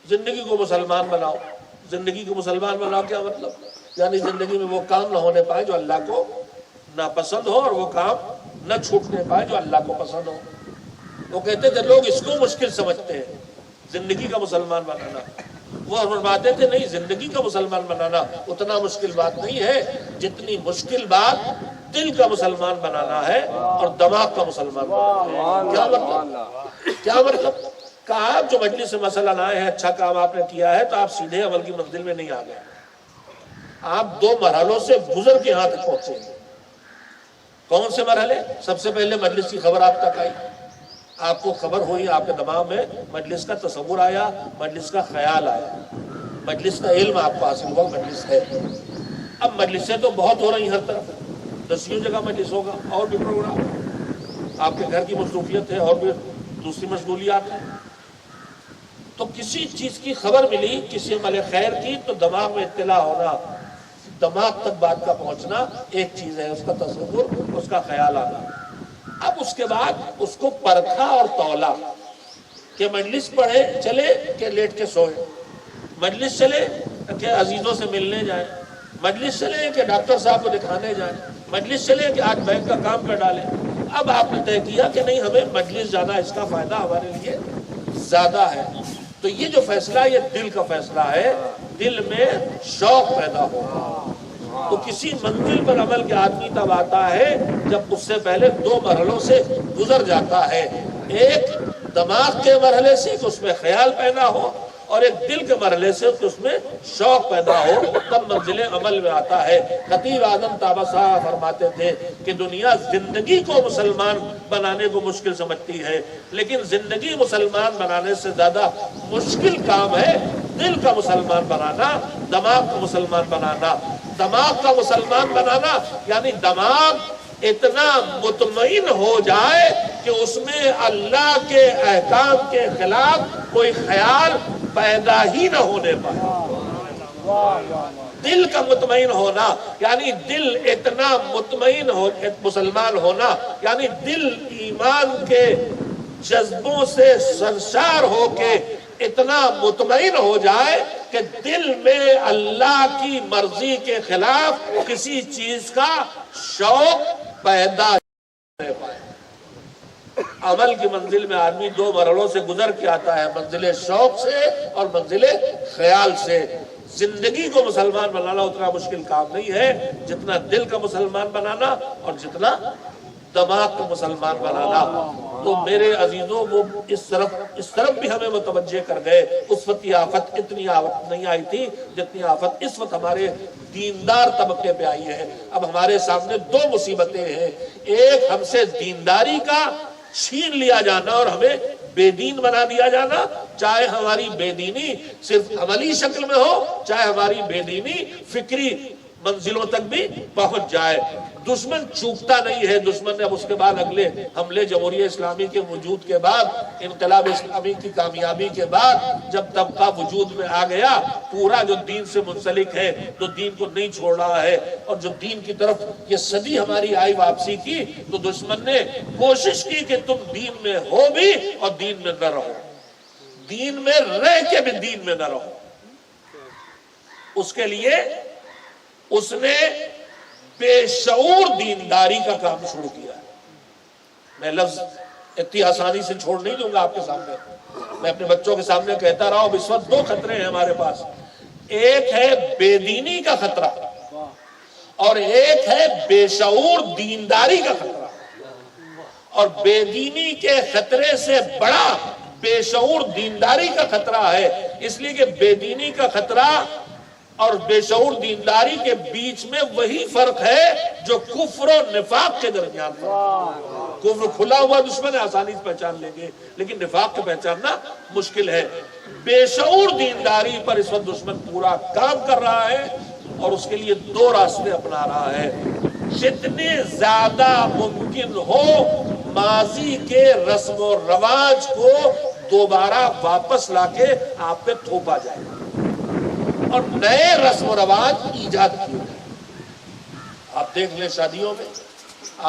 زندگی کو مسلمان بناؤ۔ زندگی کو مسلمان بناؤ کیا مطلب؟ یعنی زندگی میں وہ کام نہ ہونے پائے جو اللہ کو ناپسند ہو، اور وہ کام نہ چھوٹنے پائے جو اللہ کو پسند ہو۔ وہ کہتے تھے لوگ اس کو مشکل سمجھتے ہیں زندگی کا مسلمان بنانا، وہ فرماتے تھے نہیں، زندگی کا مسلمان بنانا اتنا مشکل بات نہیں ہے جتنی مشکل بات دل کا مسلمان بنانا ہے اور دماغ کا مسلمان بنانا ہے۔ کیا مطلب؟ کہا جو مجلس سے مسئلہ لائے ہیں، اچھا کام آپ نے کیا ہے، تو آپ سیدھے عمل کی منزل میں نہیں آ گئے، آپ دو مرحلوں سے گزر کے یہاں تک پہنچے۔ کون سے مرحلے؟ سب سے پہلے مجلس کی خبر آپ تک آئی، آپ کو خبر ہوئی، آپ کے دماغ میں مجلس کا تصور آیا، مجلس کا خیال آیا، مجلس کا علم آپ کو حاصل ہوا، مجلس ہے۔ اب مجلسیں تو بہت ہو رہی ہیں ہر طرف، 10 جگہ مجلس ہوگا، اور بھی پروگرام، آپ کے گھر کی مصروفیت ہے، اور بھی دوسری مشغولیات ہیں۔ تو کسی چیز کی خبر ملی، کسی عمل خیر کی، تو دماغ میں اطلاع ہونا، دماغ تک بات کا پہنچنا ایک چیز ہے، اس کا تصور، اس کا خیال آنا۔ اب اس کے بعد اس کو پرکھا اور تولا کہ مجلس پڑھے چلے کہ لیٹ کے سوئے، مجلس چلے کہ عزیزوں سے ملنے جائیں، مجلس چلے کہ ڈاکٹر صاحب کو دکھانے جائیں، مجلس چلے کہ آج بینک کا کام کر ڈالیں۔ اب آپ نے طے کیا کہ نہیں، ہمیں مجلس جانا، اس کا فائدہ ہمارے لیے زیادہ ہے۔ تو یہ جو فیصلہ، یہ دل کا فیصلہ ہے، دل میں شوق پیدا ہوگا۔ تو کسی منزل پر عمل کے آدمی تب آتا ہے جب اس سے پہلے 2 مرحلوں سے گزر جاتا ہے، ایک دماغ کے مرحلے سے کہ اس میں خیال پیدا ہو، اور ایک دل کے مرحلے سے کہ اس میں شوق پیدا ہو، تب منزل عمل میں آتا ہے۔ خطیب اعظم طابسہ فرماتے تھے کہ دنیا زندگی کو مسلمان بنانے کو مشکل سمجھتی ہے، لیکن زندگی مسلمان بنانے سے زیادہ مشکل کام ہے دل کا مسلمان بنانا، دماغ کا مسلمان بنانا۔ دماغ کا مسلمان بنانا یعنی دماغ اتنا مطمئن ہو جائے کہ اس میں اللہ کے احکام کے خلاف کوئی خیال پیدا ہی نہ ہونے پائے۔ دل کا مطمئن ہونا یعنی دل اتنا مطمئن ہو، مسلمان ہونا یعنی دل ایمان کے جذبوں سے سرشار ہو کے اتنا مطمئن ہو جائے کہ دل میں اللہ کی مرضی کے خلاف کسی چیز کا شوق پیدا نہیں پائے۔ عمل کی منزل میں آدمی 2 مرحلوں سے گزر کے آتا ہے، منزل شوق سے اور منزل خیال سے۔ زندگی کو مسلمان بنانا اتنا مشکل کام نہیں ہے جتنا دل کا مسلمان بنانا اور جتنا دماغ کا مسلمان بنانا۔ تو میرے عزیزوں، وہ اس طرف بھی ہمیں متوجہ کر گئے۔ اس وقت یہ آفت، اتنی آفت نہیں آئی تھی جتنی آفت اس وقت ہمارے دیندار طبقے پہ آئی ہے۔ اب ہمارے سامنے 2 مصیبتیں ہیں، ایک ہم سے دینداری کا چھین لیا جانا اور ہمیں بے دین بنا دیا جانا، چاہے ہماری بے دینی صرف عملی شکل میں ہو، چاہے ہماری بے دینی فکری منزلوں تک بھی پہنچ جائے۔ دشمن چوکتا نہیں ہے، دشمن نے اب اس کے بعد اگلے حملے جمہوریہ اسلامی کے وجود کے بعد، انقلاب اسلامی کی کامیابی کے بعد جب طبقہ وجود میں آ گیا، پورا جو دین سے منسلک ہے، جو دین کو نہیں چھوڑ رہا ہے، اور جو دین کی طرف یہ صدی ہماری آئی واپسی کی، تو دشمن نے کوشش کی کہ تم دین میں ہو بھی اور دین میں نہ رہو۔ دین میں رہ کے بھی دین میں نہ رہو. اس کے لیے اس نے بے شعور دینداری کا کام شروع کیا. میں لفظ اتنی آسانی سے چھوڑ نہیں دوں گا آپ کے سامنے. میں اپنے بچوں کے سامنے کہتا رہا ہوں اس وقت دو خطرے ہیں ہمارے پاس. ایک ہے بے دینی کا خطرہ اور ایک ہے بے شعور دینداری کا خطرہ. اور بے دینی کے خطرے سے بڑا بے شعور دینداری کا خطرہ ہے. اس لیے کہ بے دینی کا خطرہ اور بے شعور دینداری کے بیچ میں وہی فرق ہے جو کفر و نفاق کے درمیان فرق. کفر کھلا ہوا دشمن ہے, آسانی سے پہچان لیں گے, لیکن نفاق کو پہچاننا مشکل ہے. بے شعور دینداری پر اس وقت دشمن پورا کام کر رہا ہے اور اس کے لیے دو راستے اپنا رہا ہے. جتنے زیادہ ممکن ہو ماضی کے رسم و رواج کو دوبارہ واپس لا کے آپ پہ تھوپا جائے اور نئے رسم و رواج ایجاد کیے جائیں. آپ دیکھ لیں شادیوں میں,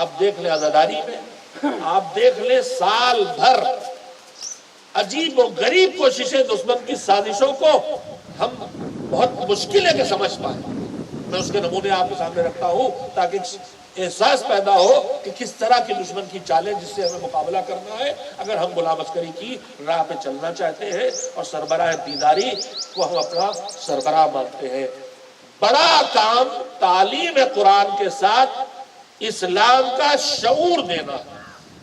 آپ دیکھ لیں عزاداری میں, آپ دیکھ لیں سال بھر عجیب و غریب کوششیں دشمن کی سازشوں کو ہم بہت مشکل ہے کہ سمجھ پائیں. میں اس کے نمونے آپ کے سامنے رکھتا ہوں تاکہ احساس پیدا ہو کہ کس طرح کی دشمن کی چالیں جس سے ہمیں مقابلہ کرنا ہے اگر ہم غلام عسکری کی راہ پہ چلنا چاہتے ہیں اور سربراہ دینداری کو ہم اپنا سربراہ مانتے ہیں. بڑا کام تعلیم قرآن کے ساتھ اسلام کا شعور دینا.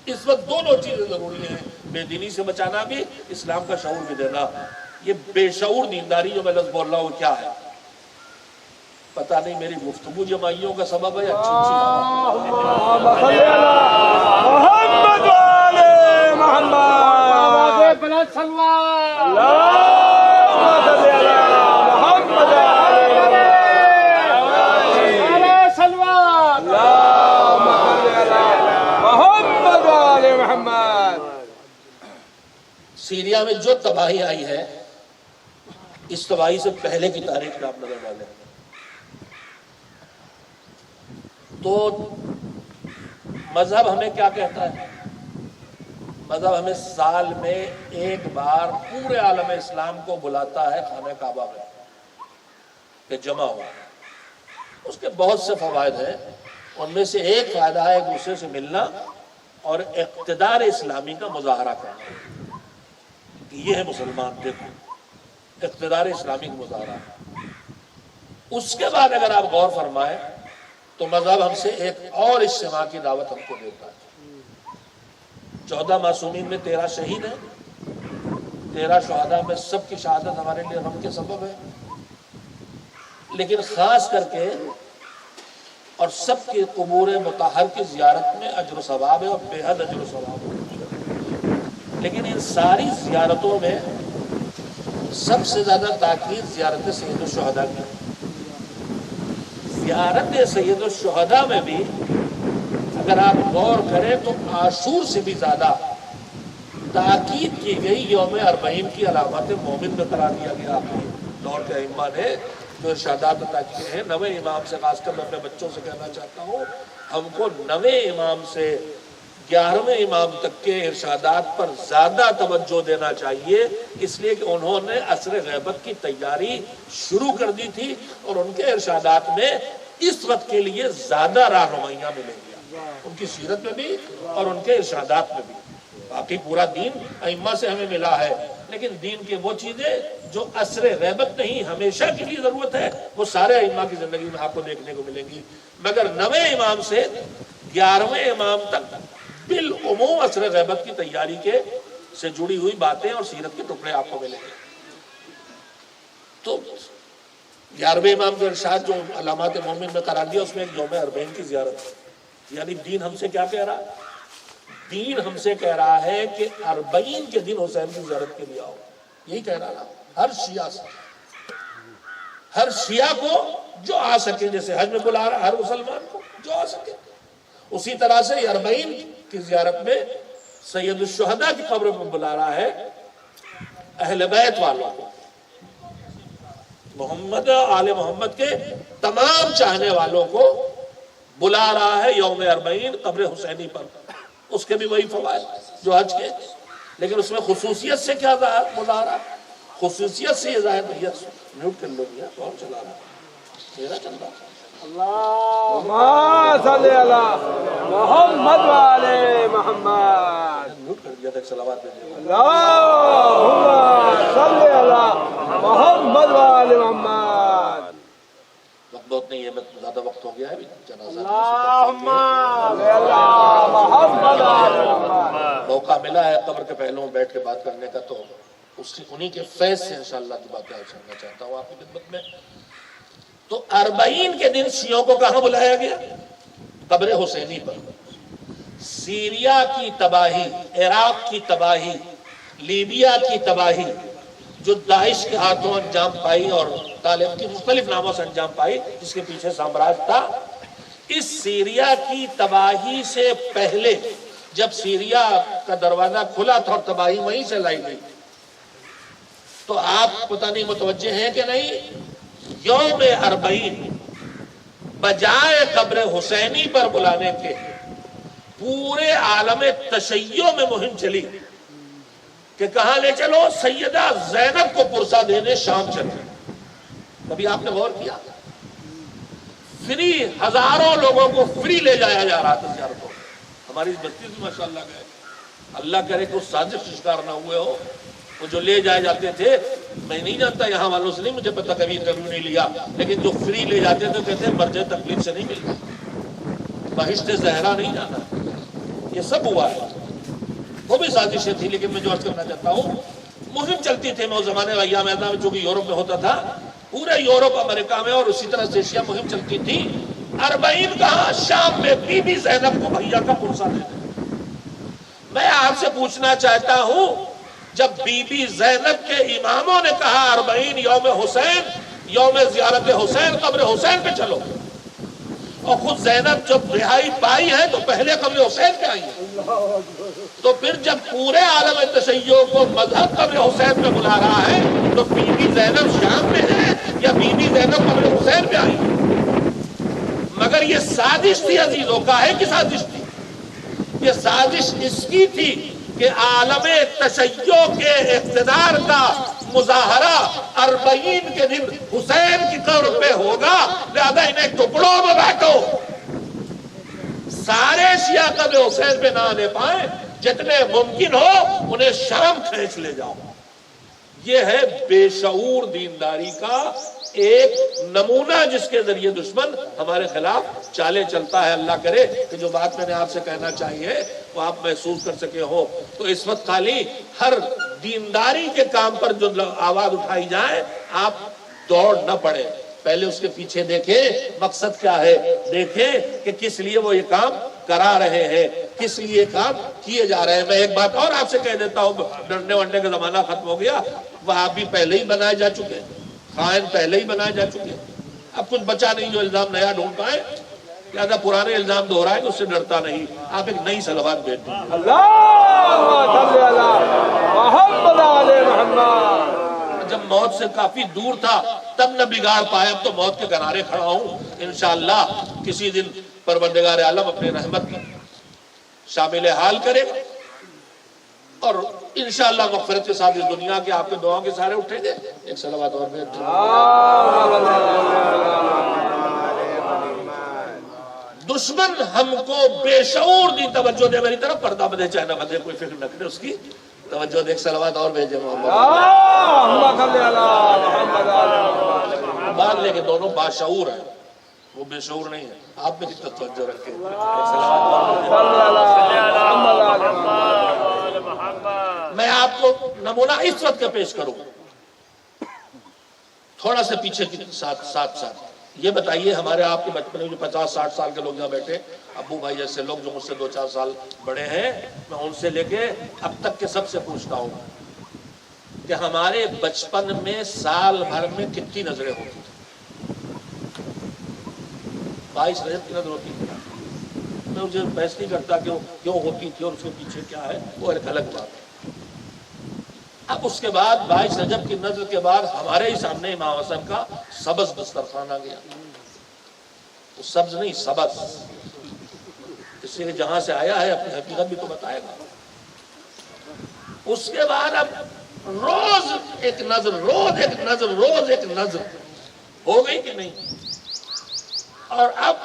اس وقت دونوں چیزیں ضروری ہیں, بے دینی سے بچانا بھی, اسلام کا شعور بھی دینا. یہ بے شعور دینداری جو میں لفظ بول رہا ہوں کیا ہے پتہ نہیں. میری گفتگو جمائیوں کا سبب ہے یا سیریا میں جو تباہی آئی ہے اس تباہی سے پہلے کی تاریخ میں آپ نظر ڈالیں تو مذہب ہمیں کیا کہتا ہے؟ مذہب ہمیں سال میں ایک بار پورے عالم اسلام کو بلاتا ہے خانہ کعبہ میں کہ جمع ہو. اس کے بہت سے فوائد ہیں. ان میں سے ایک فائدہ ہے ایک دوسرے سے ملنا اور اقتدار اسلامی کا مظاہرہ کرنا. یہ ہے مسلمان, دیکھو اقتدار اسلامی کا مظاہرہ. اس کے بعد اگر آپ غور فرمائیں تو مذہب ہم سے ایک اور اجتماع کی دعوت ہم کو دیتا ہے. 14 معصومین میں 13 شہید ہیں. 13 شہداء میں سب کی شہادت ہمارے لیے غم کے سبب ہے, لیکن خاص کر کے اور سب کے قبور مطہر کی زیارت میں اجر و ثواب ہے اور بے حد اجر و ثواب ہے. لیکن ان ساری زیارتوں میں سب سے زیادہ تاکید زیارت سید الشہداء کی. زیارت سید الشہداء میں بھی اگر آپ غور کریں تو عاشور سے بھی زیادہ تاکید کی گئی یوم اربعین کی علامات مومن میں قرار دیا گیا. دور کے ائمہ نے جو ارشادات عطا کیے ہیں, نویں امام سے خاص کر میں اپنے بچوں سے کہنا چاہتا ہوں ہم کو نویں امام سے 11ویں امام تک کے ارشادات پر زیادہ توجہ دینا چاہیے, اس لیے کہ انہوں نے عصر غیبت کی تیاری شروع کر دی تھی اور ان کے ارشادات میں اس وقت کے لیے زیادہ رہنمائیاں ملیں گی, ان کی سیرت میں بھی اور ان کے ارشادات میں بھی. باقی پورا دین ائمہ سے ہمیں ملا ہے, لیکن دین کے وہ چیزیں جو عصر غیبت نہیں ہمیشہ کے لیے ضرورت ہے وہ سارے ائمہ کی زندگی میں آپ کو دیکھنے کو ملیں گی. مگر نویں امام سے 11ویں امام تک بالعموم عصر غیبت کی تیاری کے سے جڑی ہوئی باتیں اور سیرت کے ٹکڑے آپ کو ملیں گے. تو 11ویں امام کے ارشاد جو علامات مومن میں قرار دیا اس میں ایک یوم اربعین کی زیارت ہے. یعنی دین ہم سے کیا کہہ رہا ہے؟ دین ہم سے کہہ رہا ہے کہ 40 کے دن حسین کی زیارت کے لیے آؤ. یہی کہہ رہا ہے ہر شیعہ سے, ہر شیعہ کو جو آ سکے, جیسے حج میں بلا رہا ہر مسلمان کو جو آ سکے, اسی طرح سے 40 کی زیارت میں سید الشہداء کی قبر میں بلا رہا ہے اہل بیت والوں کو, محمد آل محمد کے تمام چاہنے والوں کو بلا رہا ہے یوم اربعین قبر حسینی پر. اس کے بھی وہی فوائد جو حج کے. لیکن اس میں خصوصیت سے کیا مظاہرہ؟ خصوصیت سے یہ ظاہر بھیا میوٹ کر لو بھیا، کون چلا رہا میرا چل رہا اللهم صل على محمد وعلى محمد. میوٹ کر دیا تھا، صلوات بھیجیے. اللهم صل على محمد وعلى محمد. وقت بہت نہیں ہے، میں زیادہ وقت ہو گیا ہے، جنازہ اللهم صل على محمد وعلى محمد. موقع ملا ہے قبر کے پہلوں میں بیٹھ کے بات کرنے کا، تو انہی کے فیض سے انشاءاللہ کی باتیں عرض کرنا چاہتا ہوں آپ کی خدمت میں. تو 40 کے دن شیعوں کو کہاں بلایا گیا؟ قبر حسینی پر. سیریا کی تباہی، عراق کی تباہی، لیبیا کی تباہی جو داعش کے ہاتھوں انجام پائی اور طالب کی مختلف ناموں سے انجام پائی، جس کے پیچھے سامراج تھا، اس سیریا کی تباہی سے پہلے جب سیریا کا دروازہ کھلا تھا اور تباہی وہیں سے لائی گئی، تو آپ پتہ نہیں متوجہ ہیں کہ نہیں، یوم 40 بجائے قبر حسینی پر بلانے کے پورے عالم تشیع میں مہم چلی کہ کہاں لے چلو؟ سیدہ زینب کو پرسہ دینے شام چلے. کبھی آپ نے غور کیا؟ فری ہزاروں لوگوں کو فری لے جایا جا رہا تھا زیارتوں. ہماری اس بستی سے ماشاءاللہ گئے، اللہ کرے کہ اس سازش کا شکار نہ ہوئے ہو. وہ جو لے جائے جاتے تھے، میں نہیں جانتا یہاں والوں سے، نہیں مجھے پتا، کبھی انٹرویو نہیں لیا، لیکن جو فری لے جاتے تھے کہتے ہیں مرجع تکلیف سے نہیں ملتا، بہشت زہرا نہیں جانا. یہ سب ہوا ہے، وہ بھی سازشیں تھی. لیکن میں جو عرض کرنا چاہتا ہوں، مہم چلتی تھی. میں اس زمانے میں ایام میں جو کہ یورپ میں ہوتا تھا، پورے یورپ امریکہ میں اور اسی طرح سے ایشیا مہم چلتی تھی. 40 کہاں؟ شام میں بی بی زینب کو بھیا کا پرسہ دینا. میں آپ سے پوچھنا چاہتا ہوں، جب بی بی زینب کے اماموں نے کہا 40 یوم حسین، یوم زیارت حسین، قبر حسین پہ چلو، اور خود زینب جب رہائی پائی ہے تو پہلے قبر حسین پہ آئی ہے، تو پھر جب پورے عالم تشیع کو مذہب قبر حسین پہ بلا رہا ہے، تو بی بی زینب شام میں ہے یا بی بی زینب قبر حسین پہ آئی؟ مگر یہ سازش تھی عزیزوں، کا ہے کہ سازش تھی؟ یہ سازش اس کی تھی کہ عالم تشیع کے اقتدار کا مظاہرہ 40 کے دن حسین کی قبر پہ ہوگا، لہذا انہیں ٹکڑوں میں بانٹو. سارے شیعہ قبر حسین پہ نہ آنے پائیں، جتنے ممکن ہو انہیں شام کھینچ لے جاؤ. یہ ہے بے شعور دینداری کا ایک نمونہ جس کے ذریعے دشمن ہمارے خلاف چالے چلتا ہے. اللہ کرے کہ جو بات میں نے آپ سے کہنا چاہیے وہ آپ محسوس کر سکے ہو. تو اس وقت خالی ہر دینداری کے کام پر جو آواز اٹھائی جائے، آپ دوڑ نہ پڑے، پہلے اس کے پیچھے دیکھیں مقصد کیا ہے، دیکھیں کہ کس لیے وہ یہ کام کرا رہے ہیں، کس لیے کام کیے جا رہے ہیں. میں ایک بات اور آپ سے کہہ دیتا ہوں، ڈرنے وڑنے کا زمانہ ختم ہو گیا. وہاں بھی پہلے ہی بنائے جا چکے، خائن پہلے ہی بنائے جا چکے. اب کچھ بچا نہیں جو الزام نیا ڈھونڈ پائے، لہذا پرانے الزام دہرائے تو اس سے ڈرتا نہیں. آپ ایک نئی صلوات بھیج دیں. اللهم صل على محمد وعلى محمد. جب موت سے کافی دور تھا تب نہ بگاڑ پائے، اب تو موت کے کنارے کھڑا ہوں. انشاءاللہ کسی دن پروردگار عالم اپنے رحمت میں شامل حال کرے گا، اور انشاءاللہ مغفرت کے ساتھ اس دنیا کے آپ کے دعاؤں کے سارے اٹھیں گے. ایک صلوات اور میں دشمن ہم کو بے شعور دی توجہ دے، میری طرف پردہ بدے چاہے نہ بدے، کوئی فکر نہ کرے، اس کی توجہ دے. ایک صلوات اور بھیجے محمد. اللهم صل على محمد وعلى محمد. مان لے کہ دونوں باشعور ہیں، وہ بے شعور نہیں ہے. آپ میں کتنا توجہ رکھیں. ایک صلوات اور صل على محمد وعلى محمد. میں آپ کو نمونہ اس وقت کا پیش کروں، تھوڑا سا پیچھے کے ساتھ یہ بتائیے، ہمارے آپ کے بچپن میں جو 50-60 سال کے لوگ یہاں بیٹھے، ابو بھائی جیسے لوگ جو مجھ سے 2-4 سال بڑے ہیں، میں ان سے لے کے اب تک کے سب سے پوچھتا ہوں کہ ہمارے بچپن میں سال بھر میں کتنی نظریں ہوتی تھیں؟ 22 رجب کی نظر ہوتی تھی. میں اسے بحث نہیں کرتا کہ وہ کیوں ہوتی تھی اور اس کے پیچھے کیا ہے، وہ ایک الگ بات ہے. اب اس کے بعد 22 رجب کی نظر کے بعد ہمارے ہی سامنے امام حسن کا سبز دسترخوان آ گیا. وہ سبز نہیں، سبز، اس لیے جہاں سے آیا ہے اپنی حقیقت بھی تو بتائے گا. اس کے بعد اب روز ایک نظر، روز ایک نظر، روز ایک نظر ہو گئی کہ نہیں؟ اور اب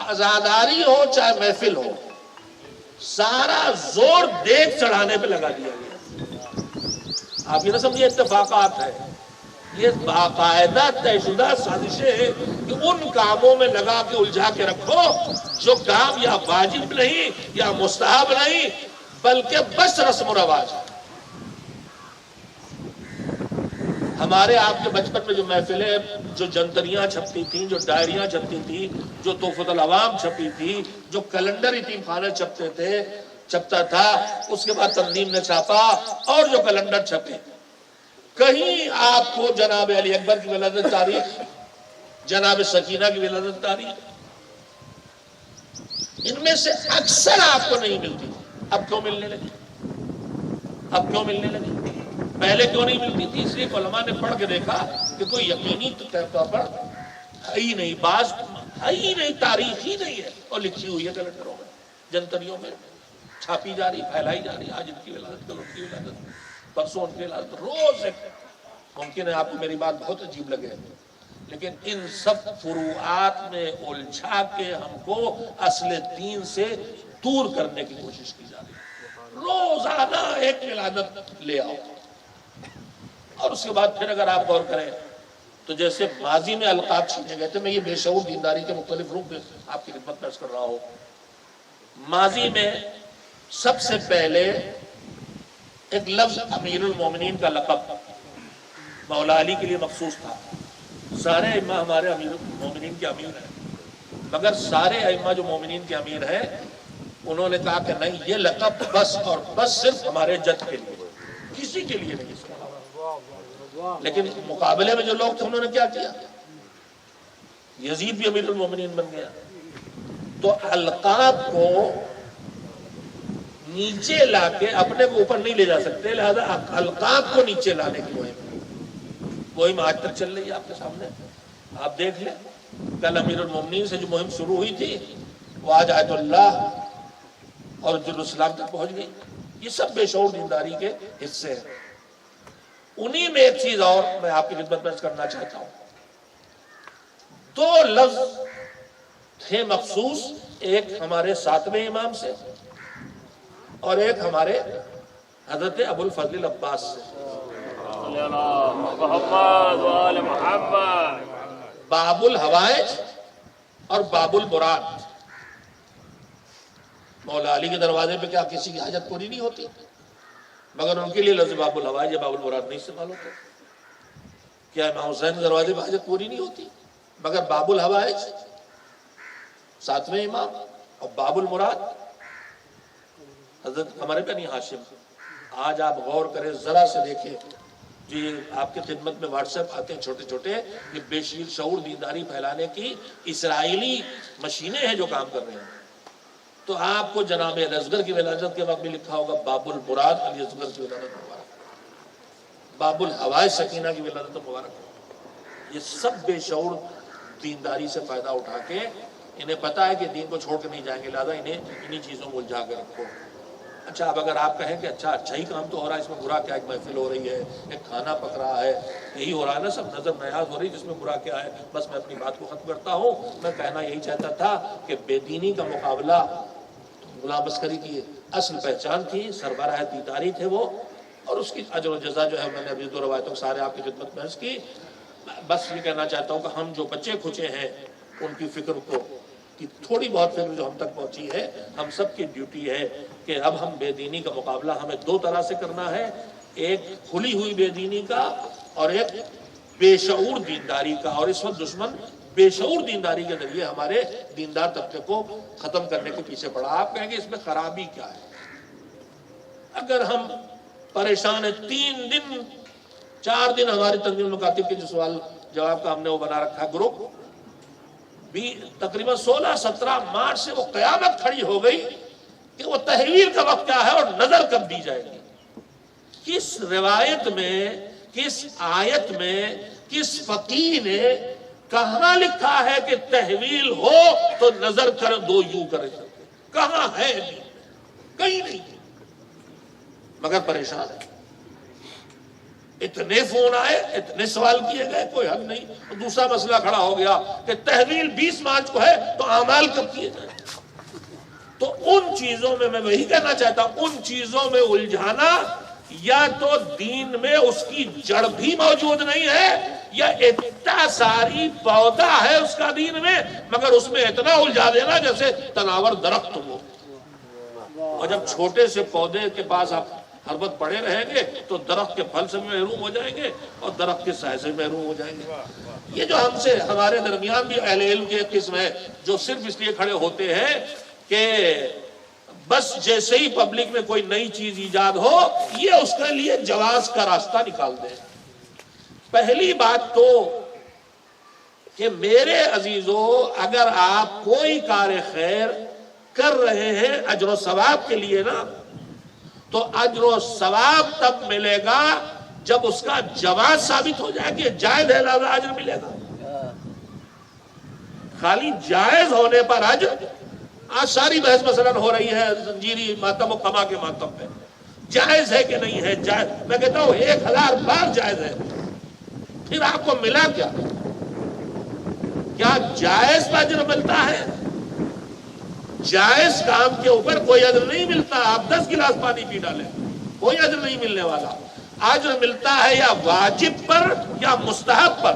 عزاداری ہو چاہے محفل ہو، سارا زور دیگ چڑھانے پہ لگا دیا گیا۔ آپ یہ نہ سمجھے اتفاقات ہے، یہ باقاعدہ طے شدہ سازشیں ہیں کہ ان کاموں میں لگا کے الجھا کے رکھو جو کام یا واجب نہیں یا مستحب نہیں بلکہ بس رسم و رواج ہے۔ ہمارے آپ کے بچپن میں جو محفلیں، جو جنتریاں چھپتی تھیں، جو ڈائریاں چھپتی تھیں، جو تحفۃ العوام چھپی تھی، جو کیلنڈر یتیم خانے چھپتا تھا، اس کے بعد تنظیم نے چھاپا اور جو کیلنڈر چھپے، کہیں آپ کو جناب علی اکبر کی ولادت تاریخ، جناب سکینہ کی ولادت تاریخ، ان میں سے اکثر آپ کو نہیں ملتی۔ اب کیوں ملنے لگی؟ اب کیوں ملنے لگی؟ پہلے کیوں نہیں ملتی تھی؟ اس لیے علماء نے پڑھ کے دیکھا کہ کوئی یقینی طور پر ہے ہی نہیں، بعض ہے ہی نہیں، تاریخ ہی نہیں ہے، اور لکھی ہوئی ہے کیلنڈروں میں، جنتریوں میں چھاپی جا رہی، پھیلائی جا رہی، آج ان کی ولادت، کل ان کی ولادت، پرسوں ان کی ولادت، روز ایک۔ ممکن ہے آپ کو میری بات بہت عجیب لگے، لیکن ان سب فروعات میں الجھا کے ہم کو اصل دین سے دور کرنے کی کوشش کی جا رہی ہے۔ روزانہ ایک ولادت لے آؤ، اور اس کے بعد پھر اگر آپ غور کریں تو جیسے ماضی میں القاب چھینے گئے تھے، میں یہ بے شعور دینداری کے مختلف روپ میں آپ کی خدمت پیش کر رہا ہوں۔ ماضی میں سب سے پہلے ایک لفظ امیر المومنین کا لقب مولا علی کے لیے مخصوص تھا۔ سارے ائمہ ہمارے امیر المومنین کے امیر ہیں، مگر سارے ائمہ جو مومنین کے امیر ہیں انہوں نے کہا کہ نہیں، یہ لقب بس اور بس صرف ہمارے جد کے لیے، کسی کے لیے نہیں۔ لیکن مقابلے میں جو لوگ تھے انہوں نے کیا کیا؟ یزید بھی امیر المومنین بن گیا۔ تو القاب کو نیچے لا کے اپنے کو اوپر نہیں لے جا سکتے، لہذا القاب کو نیچے لانے کی مہم آج تک چل رہی ہے آپ کے سامنے۔ آپ دیکھ لیں، کل امیر المومنین سے جو مہم شروع ہوئی تھی وہ آج آیت اللہ اور جلوسلام تک پہنچ گئی۔ یہ سب بے شعور دینداری کے حصے ہیں۔ انہی میں ایک چیز اور میں آپ کی خدمت پیش کرنا چاہتا ہوں۔ دو لفظ تھے مخصوص، ایک ہمارے 7ویں امام سے اور ایک ہمارے حضرت ابو الفضل العباس سے، باب الحوائج اور باب المراد۔ مولا علی کے دروازے پہ کیا کسی کی حاجت پوری نہیں ہوتی؟ مگر ان کے لیے لفظ باب الحوائج یا باب المراد نہیں استعمال ہوتا۔ کیا امام حسین کے دروازے پہ حاجت پوری نہیں ہوتی؟ مگر باب الحوائج 7ویں امام اور باب المراد حضرت ہمارے بنی ہاشم۔ آج آپ غور کریں، ذرا سے دیکھیں، جو آپ کی خدمت میں واٹس ایپ آتے ہیں چھوٹے چھوٹے، یہ بے شعور دینداری پھیلانے کی اسرائیلی مشینیں ہیں جو کام کر رہے ہیں۔ تو آپ کو جناب علی اصغر کی ولادت کے وقت بھی لکھا ہوگا باب المراد علی اصغر کی ولادت مبارک، باب الحوائج سکینہ کی ولادت مبارک۔ یہ سب بے شعور دینداری سے فائدہ اٹھا کے انہیں پتا ہے کہ دین کو چھوڑ کے نہیں جائیں گے، لہذا انہیں چیزوں کو الجھا کے رکھو۔ اچھا، اب اگر آپ کہیں کہ اچھا ہی کام تو ہو رہا ہے، اس میں برا کیا؟ ایک محفل ہو رہی ہے، ایک کھانا پک رہا ہے، یہی ہو رہا ہے نا، سب نظر نیاز ہو رہی ہے، جس میں برا کیا ہے؟ بس میں اپنی بات کو ختم کرتا ہوں۔ میں کہنا یہی چاہتا تھا کہ بے دینی کا مقابلہ غلام عسکری کی اصل پہچان تھی، سربراہ دینداری تھے وہ، اور اس کی اجر و جزا جو ہے میں نے ابھی دو روایتوں سارے آپ کی خدمت میں عرض کی۔ بس یہ کہنا چاہتا ہوں کہ ہم جو بچے کھچے ہیں ان کی فکر کو، کہ تھوڑی بہت فکر جو ہم تک پہنچی ہے، ہم سب کی ڈیوٹی ہے کہ اب ہم بے دینی کا مقابلہ ہمیں دو طرح سے کرنا ہے، ایک کھلی ہوئی بے دینی کا اور ایک بے شعور دینداری کا۔ اور اس وقت دشمن بے شعور دینداری کے ذریعے ہمارے دیندار طبقے کو ختم کرنے کے پیچھے پڑا۔ آپ کہیں گے اس میں خرابی کیا ہے؟ اگر ہم پریشان ہیں، 3 دن 4 دن ہماری تنظیم المکاتب کے جو سوال جواب کا ہم نے وہ بنا رکھا گروپ بھی، تقریباً 16-17 مارچ سے وہ قیامت کھڑی ہو گئی کہ وہ تحویل کا وقت کیا ہے اور نظر کب دی جائے گی۔ کس روایت میں، کس آیت میں، کس فقیہ نے کہاں لکھا ہے کہ تحویل ہو تو نظر کر دو یوں کرے؟ کہاں ہے؟ کہیں نہیں، مگر پریشان ہے۔ اتنے فون آئے، اتنے سوال کیے گئے، کوئی حل نہیں۔ دوسرا مسئلہ کھڑا ہو گیا کہ تحویل 20 مارچ کو ہے تو اعمال کب کیے جائیں؟ تو ان چیزوں میں وہی کہنا چاہتا ہوں، ان چیزوں میں الجھانا یا تو دین میں اس کی جڑ بھی موجود نہیں ہے، یا اتنا ساری پودا ہے اس کا دین میں، مگر اس میں اتنا الجھا دینا جیسے تناور درخت ہو۔ اور جب چھوٹے سے پودے کے پاس آپ ہر وقت پڑے رہیں گے تو درخت کے پھل سے بھی محروم ہو جائیں گے اور درخت کے سائے سے محروم ہو جائیں گے۔ یہ جو ہم سے ہمارے درمیان بھی اہل علم کی ایک قسم ہے جو صرف اس لیے کھڑے ہوتے ہیں کہ بس جیسے ہی پبلک میں کوئی نئی چیز ایجاد ہو یہ اس کے لیے جواز کا راستہ نکال دیں۔ پہلی بات تو کہ میرے عزیزو، اگر آپ کوئی کار خیر کر رہے ہیں اجر و ثواب کے لیے نا، تو اجر و ثواب تب ملے گا جب اس کا جواز ثابت ہو جائے کہ جائز ہے لہذا اجر ملے گا۔ خالی جائز ہونے پر اجر، آج ساری بحث مثلا ہو رہی ہے زنجیری ماتم و قما کے ماتم پہ، جائز ہے کہ نہیں ہے؟ جائز، میں کہتا ہوں 1000 بار جائز ہے، پھر آپ کو ملا کیا؟ کیا جائز پر اجر ملتا ہے؟ جائز کام کے اوپر کوئی اجر نہیں ملتا۔ آپ 10 گلاس پانی پی ڈالیں، کوئی اجر نہیں ملنے والا۔ اجر ملتا ہے یا واجب پر یا مستحب پر۔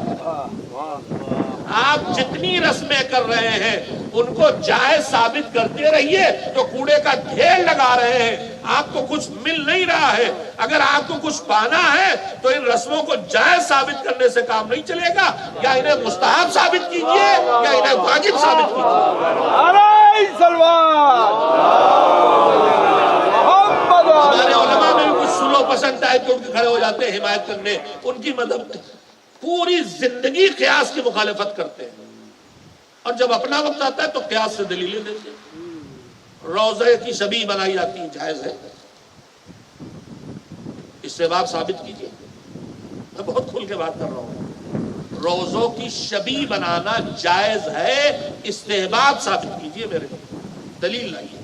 آپ جتنی رسمیں کر رہے ہیں ان کو جائز ثابت کرتے رہیے، تو کوڑے کا ڈھیر لگا رہے ہیں، آپ کو کچھ مل نہیں رہا ہے۔ اگر آپ کو کچھ پانا ہے تو ان رسموں کو جائز ثابت کرنے سے کام نہیں چلے گا، یا انہیں مستحب ثابت کیجئے یا انہیں واجب ثابت کیجئے۔ ہمارے علماء میں بھی کچھ سلو پسند آئے کہ ان کے کھڑے ہو جاتے ہیں حمایت کرنے، ان کی مذہب پوری زندگی قیاس کی مخالفت کرتے ہیں، اور جب اپنا وقت آتا ہے تو قیاس سے دلیلیں دیتے ہیں۔ روزے کی شبیہ بنائی جاتی ہے، جائز ہے، استحباب ثابت کیجئے۔ میں بہت کھل کے بات کر رہا ہوں، روزوں کی شبیہ بنانا جائز ہے، استحباب ثابت کیجئے، میرے دلیل لائیے۔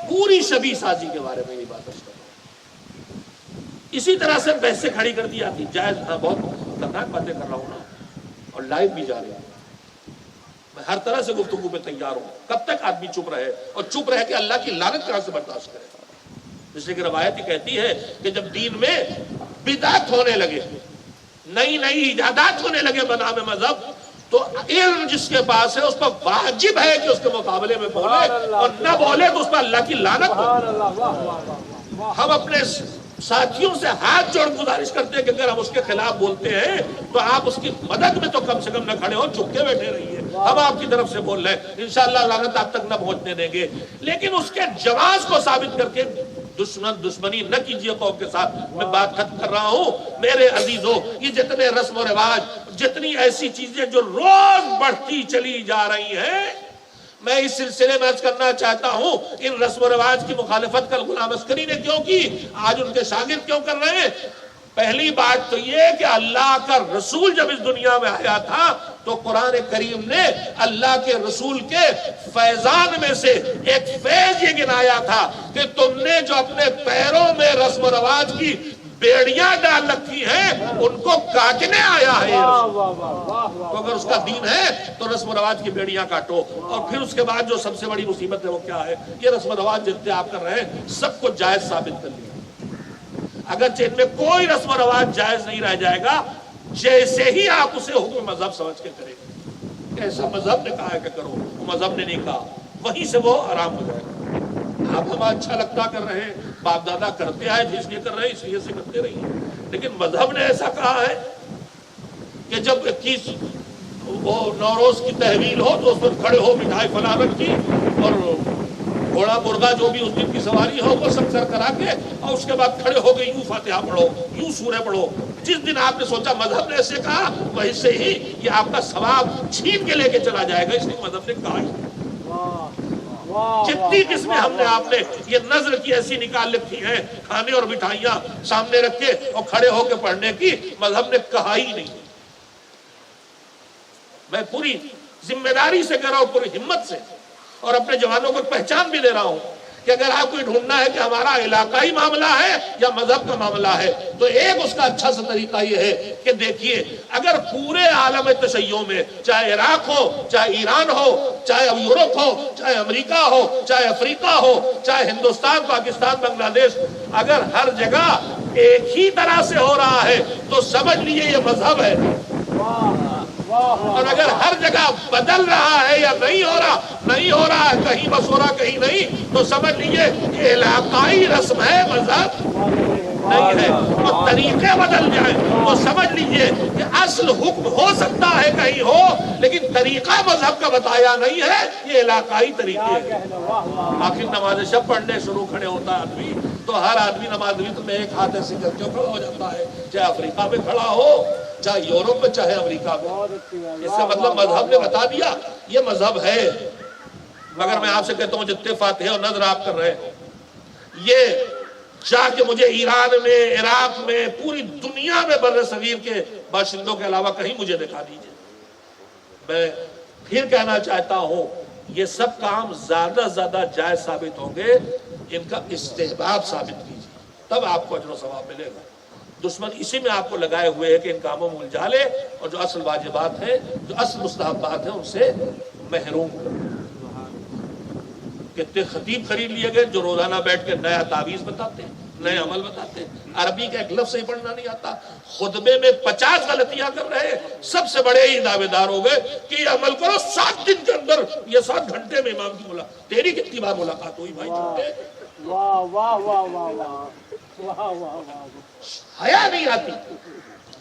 پوری شبیہ سازی کے بارے میں یہ بات کر رہا ہوں۔ اسی طرح سے بحثیں کھڑی کر دی جاتی، جائز، بہت خطرناک باتیں کر رہا ہوں نا، اور لائیو بھی جا رہی ہے۔ میں ہر طرح سے گفتگو پہ تیار ہوں۔ کب تک آدمی چپ رہے، اور چپ رہ کے اللہ کی لعنت کہاں سے برداشت کرے؟ اس لیے کہ روایت ہی کہتی ہے کہ جب دین میں بدعت ہونے لگے، نئی نئی ایجادات ہونے لگے بنام مذہب، تو علم جس کے پاس ہے اس پر واجب ہے کہ اس کے مقابلے میں بولے، اور نہ بولے تو اس پر اللہ کی لعنت ہو۔ ہم اپنے ساتھیوں سے ہاتھ جوڑ گزارش کرتے ہیں کہ اگر ہم اس کے خلاف بولتے ہیں تو آپ اس کی مدد میں تو کم سے کم نہ کھڑے ہو، چپ کے بیٹھے رہیے۔ ہم آپ کی طرف سے بول رہے ہیں، انشاءاللہ لعنت آپ تک نہ پہنچنے دیں گے، لیکن اس کے جواز کو ثابت کر کے دشمنی نہ کیجیے قوم کے ساتھ۔ میں بات ختم کر رہا ہوں میرے عزیزوں، یہ جتنے رسم و رواج، جتنی ایسی چیزیں جو روز بڑھتی چلی جا رہی ہیں، میں اس سلسلے میں عرض کرنا چاہتا ہوں، ان رسم و رواج کی مخالفت کل غلام عسکری نے کیوں کی، آج ان کے شاگرد کیوں کر رہے ہیں؟ پہلی بات تو یہ کہ اللہ کا رسول جب اس دنیا میں آیا تھا تو قرآن کریم نے اللہ کے رسول کے فیضان میں سے ایک فیض یہ گنایا تھا کہ تم نے جو اپنے پیروں میں رسم و رواج کی بیڑیاں ڈال رکھی ہیں ان کو کاٹنے آیا ہے یہ رسول۔ تو اگر اس کا دین ہے تو رسم و رواج کی بیڑیاں کاٹو۔ اور پھر اس کے بعد جو سب سے بڑی مصیبت ہے وہ کیا ہے؟ یہ رسم و رواج جتنے آپ کر رہے ہیں سب کو جائز ثابت کر لیا، اگرچہ ان میں کوئی رسم و رواج جائز نہیں رہ جائے گا، جیسے ہی آپ اسے حکم مذہب سمجھ کے کریں گے، ایسا مذہب نے کہا ہے کہ کرو، مذہب نے نہیں کہا، وہیں سے وہ حرام ہو جائے گا۔ آپ ہم اچھا لگتا کر رہے ہیں، باپ دادا کرتے آئے جس لیے کر رہے ہیں اس لیے سے کرتے رہیے، لیکن مذہب نے ایسا کہا ہے کہ جب 21 وہ نوروز کی تحویل ہو تو اس پر کھڑے ہو، مٹھائی فلاں رکھی، اور گھوڑا مرغا جو بھی اس دن کی سواری ہو وہ سب سر کرا کے، اور اس کے بعد کھڑے ہو گئے، یوں فاتحہ پڑھو، یوں سورہ پڑھو۔ جس دن آپ نے سوچا مذہب نے ایسے کہا، وہیں سے ہی یہ آپ کا ثواب چھین کے لے کے چلا جائے گا، اس لیے مذہب نے کہا ہی۔ جتنی قسمیں ہم نے آپ نے یہ نظر کی ایسی نکال رکھی ہیں، کھانے اور مٹھائیاں سامنے رکھ کے اور کھڑے ہو کے پڑھنے کی، مذہب نے کہا ہی نہیں۔ میں پوری ذمہ داری سے کر رہا ہوں، پوری ہمت سے، اور اپنے جوانوں کو پہچان بھی دے رہا ہوں کہ اگر آپ کو ڈھونڈنا ہے کہ ہمارا علاقائی معاملہ ہے یا مذہب کا معاملہ ہے، تو ایک اس کا اچھا سا طریقہ یہ ہے کہ دیکھیے، اگر پورے عالم تشیع میں، چاہے عراق ہو، چاہے ایران ہو، چاہے یورپ ہو، چاہے امریکہ ہو، چاہے افریقہ ہو، چاہے ہندوستان، پاکستان، بنگلہ دیش، اگر ہر جگہ ایک ہی طرح سے ہو رہا ہے تو سمجھ لیجیے یہ مذہب ہے۔ اور اگر ہر جگہ بدل رہا ہے یا نہیں ہو رہا ہے، کہیں بس ہو رہا کہیں نہیں، تو سمجھ لیجئے کہ علاقائی رسم ہے، مذہب نہیں ہے۔ اور طریقے بدل جائیں تو سمجھ لیجئے کہ اصل حکم ہو سکتا ہے کہیں ہو، لیکن طریقہ مذہب کا بتایا نہیں ہے، یہ علاقائی طریقے ہیں۔ آخر نماز شب پڑھنے شروع کھڑے ہوتا ہے آدمی، تو ہر آدمی نماز میں ایک ہاتھ ایسے کر کے کھڑا ہو جاتا ہے، چاہے افریقہ میں کھڑا ہو، چاہے یورپ میں، چاہے امریکہ میں۔ اس کا مطلب مذہب نے بتا دیا یہ مذہب ہے۔ مگر میں آپ سے کہتا ہوں جتنے فاتحہ اور نذر آپ کر رہے ہیں، یہ جا کے مجھے ایران میں، عراق میں، پوری دنیا میں بر صغیر کے باشندوں کے علاوہ کہیں مجھے دکھا دیجئے۔ میں پھر کہنا چاہتا ہوں یہ سب کام زیادہ زیادہ جائز ثابت ہوں گے، ان کا استحباب ثابت کیجیے، تب آپ کو اجر و ثواب ملے گا۔ دشمن اسی میں آپ کو لگائے ہوئے ہے کہ ان کاموں میں الجھا لے، اور جو اصل واجبات ہیں، جو اصل مستحبات ہیں، ان سے محروم کر۔ کتنے خطیب خرید لیے گئے جو روزانہ بیٹھ کے نیا تعویذ بتاتے ہیں، نئے عمل بتاتے ہیں، عربی کا ایک لفظ ہی پڑھنا نہیں آتا، خطبے میں 50 غلطیاں کر رہے ہیں، سب سے بڑے ہی دعوے دار ہو گئے کہ یہ عمل کرو 7 دن کے اندر، یہ 7 گھنٹے میں امام کی ملاقات۔ تیری کتنی بار ملاقات ہوئی بھائی؟ واہ واہ واہ واہ واہ واہ واہ، حیا نہیں آتی،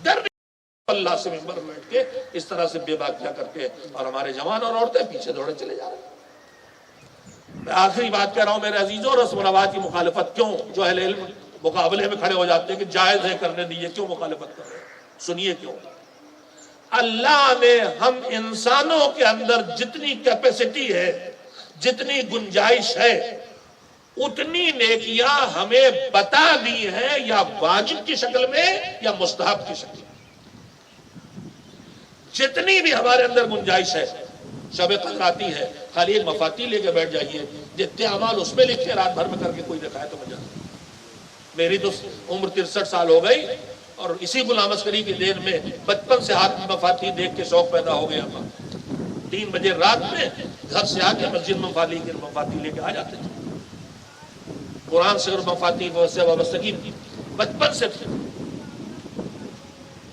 ڈر نہیں اللہ سے ممبر بیٹھ کے اس طرح سے بے باکیاں کر کے، اور ہمارے جوان اور عورتیں پیچھے دوڑے چلے جا رہے ہیں۔ میں آخری بات کہہ رہا ہوں میرے عزیزوں، رسم و رواج کی مخالفت کیوں؟ جو اہل علم مقابلے میں کھڑے ہو جاتے ہیں کہ جائز ہے کرنے دیجیے، کیوں مخالفت کر رہے ہیں؟ سنیے کیوں۔ اللہ نے ہم انسانوں کے اندر جتنی کیپیسٹی ہے، جتنی گنجائش ہے، اتنی نیکیاں ہمیں بتا دی ہیں، یا واجب کی شکل میں یا مستحب کی شکل میں۔ جتنی بھی ہمارے اندر گنجائش ہے، شب قدر آتی ہے، خالی ایک مفاتی لے کے بیٹھ جائیے، جتنے اعمال اس میں لکھے رات بھر میں کر کے کوئی دکھائے تو مجھے۔ میری تو عمر 63 سال ہو گئی، اور اسی غلام عسکری کے دین میں بچپن سے ہاتھ میں مفاتی دیکھ کے شوق پیدا ہو گیا تھا۔ 3 بجے رات میں گھر سے آ کے مسجد مفاتی لے کے آ جاتے تھے۔ قرآن سے اور مفاتی سے وابستگی بچپن سے تھی۔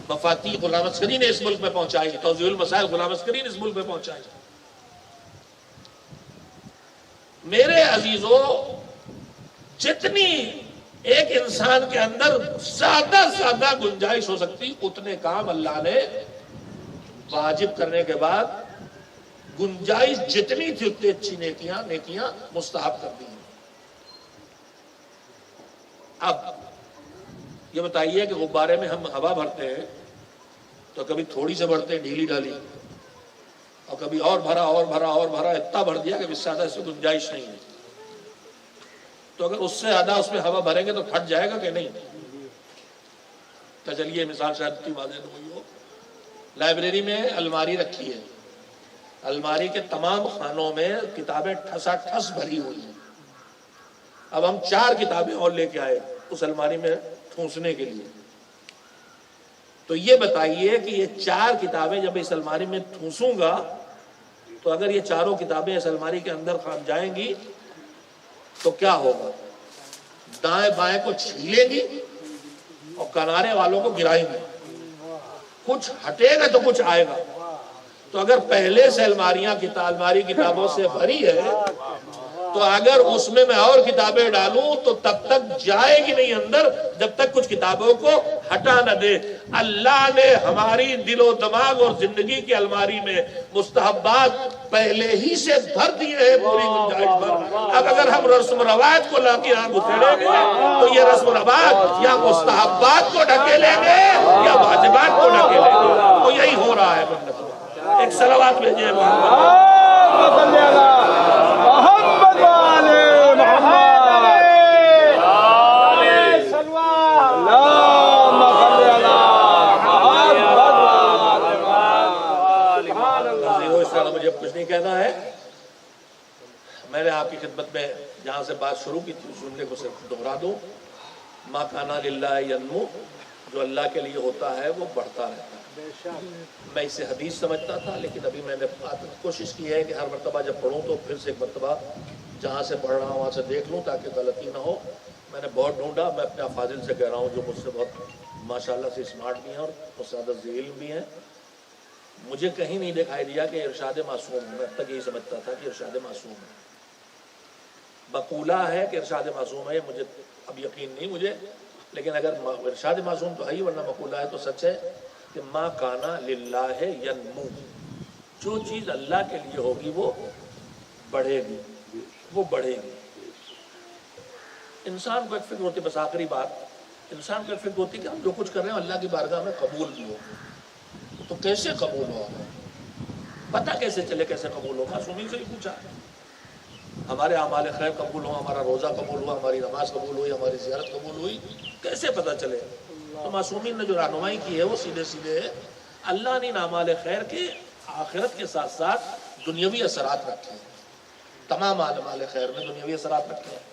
مفاتی غلام عسکری نے اس ملک میں پہنچائی، توضیح المسائل غلام عسکری نے اس ملک میں پہنچائی۔ میرے عزیزوں، جتنی ایک انسان کے اندر زیادہ زیادہ گنجائش ہو سکتی، اتنے کام اللہ نے واجب کرنے کے بعد گنجائش جتنی تھی اتنی اچھی نیکیاں مستحب کر دی ہیں۔ اب یہ بتائیے کہ غبارے میں ہم ہوا بھرتے ہیں تو کبھی تھوڑی سے بھرتے ہیں ڈھیلی ڈھالی، اور کبھی اور بھرا، اتنا بھر دیا کہ اس سے زیادہ اس میں گنجائش نہیں ہے۔ تو اگر اس سے زیادہ اس میں ہوا بھریں گے تو پھٹ جائے گا کہ نہیں؟ تو چلیے مثال شاید اتنی واضح نہ ہوئی ہو۔ لائبریری میں الماری رکھی ہے، الماری کے تمام خانوں میں کتابیں ٹھسا ٹھس بھری ہوئی ہیں۔ اب ہم 4 کتابیں اور لے کے آئے اس الماری میں ٹھونسنے کے لیے، تو یہ بتائیے کہ یہ 4 کتابیں جب اس الماری میں ٹھونسوں گا تو اگر یہ 4 کتابیں اس الماری کے اندر جائیں گی تو کیا ہوگا؟ دائیں بائیں کو چھیلیں گی اور کنارے والوں کو گرائیں گے، کچھ ہٹے گا تو کچھ آئے گا۔ تو اگر پہلے سے الماری کتابوں سے بھری ہے تو اگر اس میں اور کتابیں ڈالوں تو تب تک جائے گی نہیں اندر جب تک کچھ کتابوں کو ہٹا نہ دے۔ اللہ نے ہماری دل و دماغ اور زندگی کی الماری میں مستحبات پہلے ہی سے بھر دیے ہیں پوری گنجائش پر۔ اب اگر ہم رسم و رواج کو لا کے یہاں گھسیڑیں گے تو یہ رسم و رواج یا مستحبات کو ڈھکیلیں گے یا واجبات کو ڈھکیلیں گے، تو یہی ہو رہا ہے۔ ایک صلوات بھیجئے مجھے کچھ نہیں کہنا ہے، میں نے آپ کی خدمت میں جہاں سے بات شروع کی تھی اس جملے کو صرف دوہرا دوں، ما کانا للہ ینمو، جو اللہ کے لیے ہوتا ہے وہ بڑھتا رہتا ہے۔ میں اسے حدیث سمجھتا تھا، لیکن ابھی میں نے کوشش کی ہے کہ ہر مرتبہ جب پڑھوں تو پھر سے ایک مرتبہ جہاں سے پڑھ رہا ہوں وہاں سے دیکھ لوں تاکہ غلطی نہ ہو۔ میں نے بہت ڈھونڈا، میں اپنے افاضل سے کہہ رہا ہوں جو مجھ سے بہت ماشاءاللہ سے اسمارٹ بھی ہیں اور بہت زیادہ ذی علم بھی ہیں، مجھے کہیں نہیں دکھائی دیا کہ ارشاد معصوم ہے۔ میں اب تک یہی سمجھتا تھا کہ ارشاد معصوم ہے، مقولہ ہے کہ ارشاد معصوم ہے، مجھے اب یقین نہیں مجھے، لیکن اگر ارشاد معصوم تو ہے ہی، ورنہ مقولہ ہے تو سچ ہے کہ ما کانا للہ ینمو، جو چیز اللہ کے لیے ہوگی وہ بڑھے گی، وہ بڑھے گی۔ انسان کو ایک فکر ہوتی، بس آخری بات، انسان کو ایک فکر ہوتی کہ ہم جو کچھ کر رہے ہیں اللہ کی بارگاہ میں قبول بھی ہو، تو کیسے قبول ہو، پتہ کیسے چلے کیسے قبول ہو؟ معصومین سے بھی پوچھا، ہمارے اعمال خیر قبول ہو، ہمارا روزہ قبول ہوا، ہماری نماز قبول ہوئی، ہماری زیارت قبول ہوئی، کیسے پتہ چلے؟ تو معصومین نے جو رہنمائی کی ہے وہ سیدھے سیدھے ہے، اللہ نے ان اعمال خیر کے آخرت کے ساتھ ساتھ دنیاوی اثرات رکھے ہیں، تمام اعمال خیر میں دنیاوی اثرات رکھے ہیں۔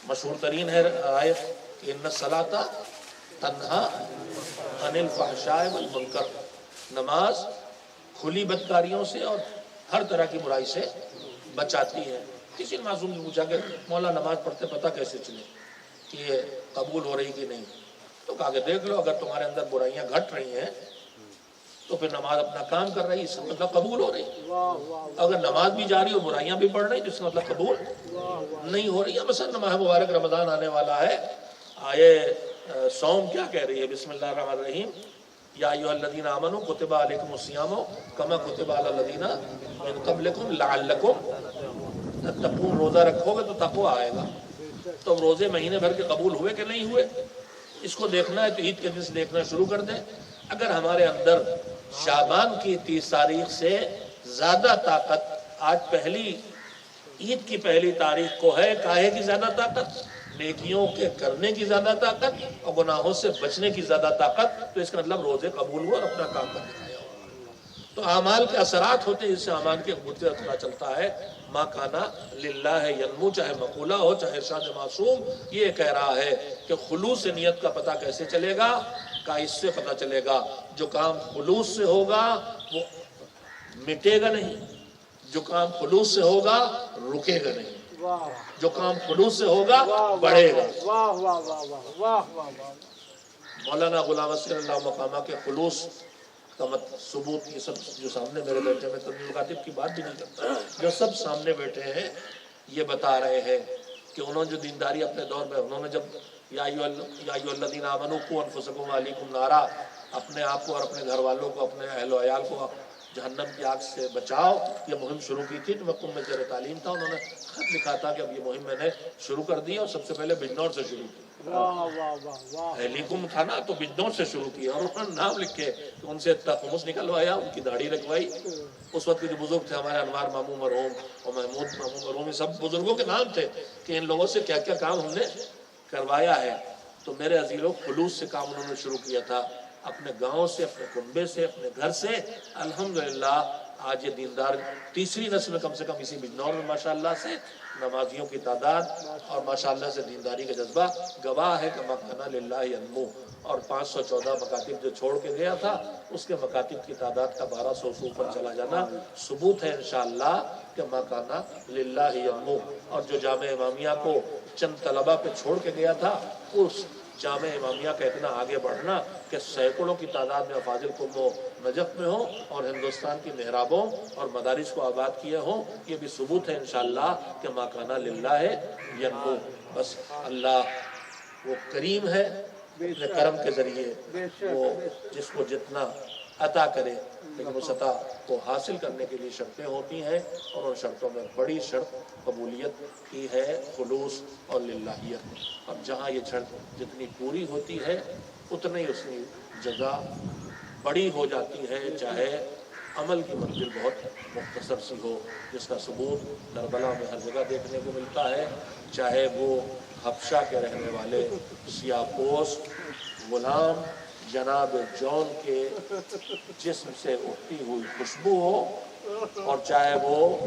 مشہور ترین ہے آیت کہ ان الصلاۃ تنہا عن الفحشاء والمنکر، نماز کھلی بدکاریوں سے اور ہر طرح کی برائی سے بچاتی ہے۔ کسی نے معصوم سے پوچھا کہ مولا نماز پڑھتے پتہ کیسے چلے کہ یہ قبول ہو رہی کہ نہیں؟ تو کہا کہ دیکھ لو، اگر تمہارے اندر برائیاں گھٹ رہی ہیں تو پھر نماز اپنا کام کر رہی، اس کا مطلب قبول ہو رہی۔ اگر نماز بھی جاری اور برائیاں بھی بڑھ رہی تو اس کا مطلب قبول نہیں ہو رہی ہے۔ مثلا ماہ مبارک رمضان آنے والا ہے، آئے صوم کیا کہہ رہی ہے؟ بسم اللہ الرحمن الرحیم، یا ایھا الذین آمنوا کتب علیکم الصیام کما کتب علی الذین من قبلکم لعلکم تتقون، روزہ رکھو گے تو تقوی آئے گا۔ تو روزے مہینے بھر کے قبول ہوئے کہ نہیں ہوئے، اس کو دیکھنا ہے تو عید کے دن سے دیکھنا شروع کر دیں۔ اگر ہمارے اندر شعبان کی 30 تاریخ سے زیادہ طاقت آج پہلی عید کی پہلی تاریخ کو ہے، کاہے کی زیادہ طاقت؟ نیکیوں کے کرنے کی زیادہ طاقت اور گناہوں سے بچنے کی زیادہ طاقت، تو اس کا مطلب روزے قبول ہوا اور اپنا کام کر دکھایا ہوا۔ تو اعمال کے اثرات ہوتے ہیں، اس سے اعمال کے قبولیت کا پتہ چلتا ہے۔ ما کانا للہ ینمو، چاہے مقولہ ہو چاہے ارشاد معصوم، یہ کہہ رہا ہے کہ خلوص نیت کا پتہ کیسے چلے گا؟ کا اس سے پتہ چلے گا جو کام خلوص سے ہوگا وہ مٹے گا نہیں، جو کام خلوص سے ہوگا رکے گا نہیں، جو کام خلوص سے ہوگا بڑھے گا۔ مولانا غلام حسین اللہ مقامہ کے خلوص کا ثبوت یہ سب جو سامنے میرے بیٹھے میں تنویر القاتب کی بات بھی نہیں کرتا، جو سب سامنے بیٹھے ہیں یہ بتا رہے ہیں کہ انہوں نے جو دینداری اپنے دور میں، انہوں نے جب یا ایھا الذین آمنوا قوا انفسکم وعلیکم نارا، اپنے آپ کو اور اپنے گھر والوں کو، اپنے اہل و عیال کو جہنم کی آگ سے بچاؤ، یہ مہم شروع کی تھی۔ تو میں قم میں زیر تعلیم تھا، انہوں نے خط لکھا تھا کہ اب یہ مہم میں نے شروع کر دی اور سب سے پہلے بجنور سے شروع کی۔ اہلیکم تھا نا تو بجنور سے شروع کیا، اور انہوں نے نام لکھے کہ ان سے خمس نکلوایا، ان کی داڑھی رکھوائی۔ اس وقت کے جو بزرگ تھے ہمارے انوار ماموں مرحوم اور محمود ماموں مرحوم، یہ سب بزرگوں کے نام تھے کہ ان لوگوں سے کیا کیا کام ہم نے کروایا ہے۔ تو میرے عزیزوں خلوص سے کام انہوں نے شروع کیا تھا، اپنے گاؤں سے، اپنے کنبے سے، اپنے گھر سے۔ الحمدللہ آج یہ دیندار تیسری نسل میں کم سے کم اسی بجنور میں ماشاءاللہ سے نمازیوں کی تعداد اور ماشاءاللہ سے دینداری کا جذبہ گواہ ہے کہ ما کانا للہ ینمو۔ اور 514 مکاتب جو چھوڑ کے گیا تھا اس کے مکاتب کی تعداد کا 1200 سے اوپر چلا جانا ثبوت ہے انشاءاللہ کہ ما کانا للہ ینمو۔ اور جو جامع امامیہ کو چند طلبہ پہ چھوڑ کے گیا تھا، اس جامع امامیہ کا اتنا آگے بڑھنا کہ سینکڑوں کی تعداد میں افاضل قم و نجف میں ہوں اور ہندوستان کی محرابوں اور مدارس کو آباد کیے ہوں، یہ بھی ثبوت ہے انشاءاللہ کہ ما کانا للہ ینمو۔ بس اللہ وہ کریم ہے، اپنے کرم کے ذریعے وہ جس کو جتنا عطا کرے، لیکن اس عطا کو حاصل کرنے کے لیے شرطیں ہوتی ہیں، اور ان شرطوں میں بڑی شرط قبولیت کی ہے خلوص اور للہیت۔ اور جہاں یہ شرط جتنی پوری ہوتی ہے اتنی اس کی جزا بڑی ہو جاتی ہے، چاہے عمل کی منزل بہت مختصر سی ہو، جس کا ثبوت کربلا میں ہر جگہ دیکھنے کو ملتا ہے، چاہے وہ حبشہ کے رہنے والے سیاہ پوش غلام جناب جون کے جسم سے اٹھتی ہوئی خوشبو ہو، اور چاہے وہ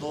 2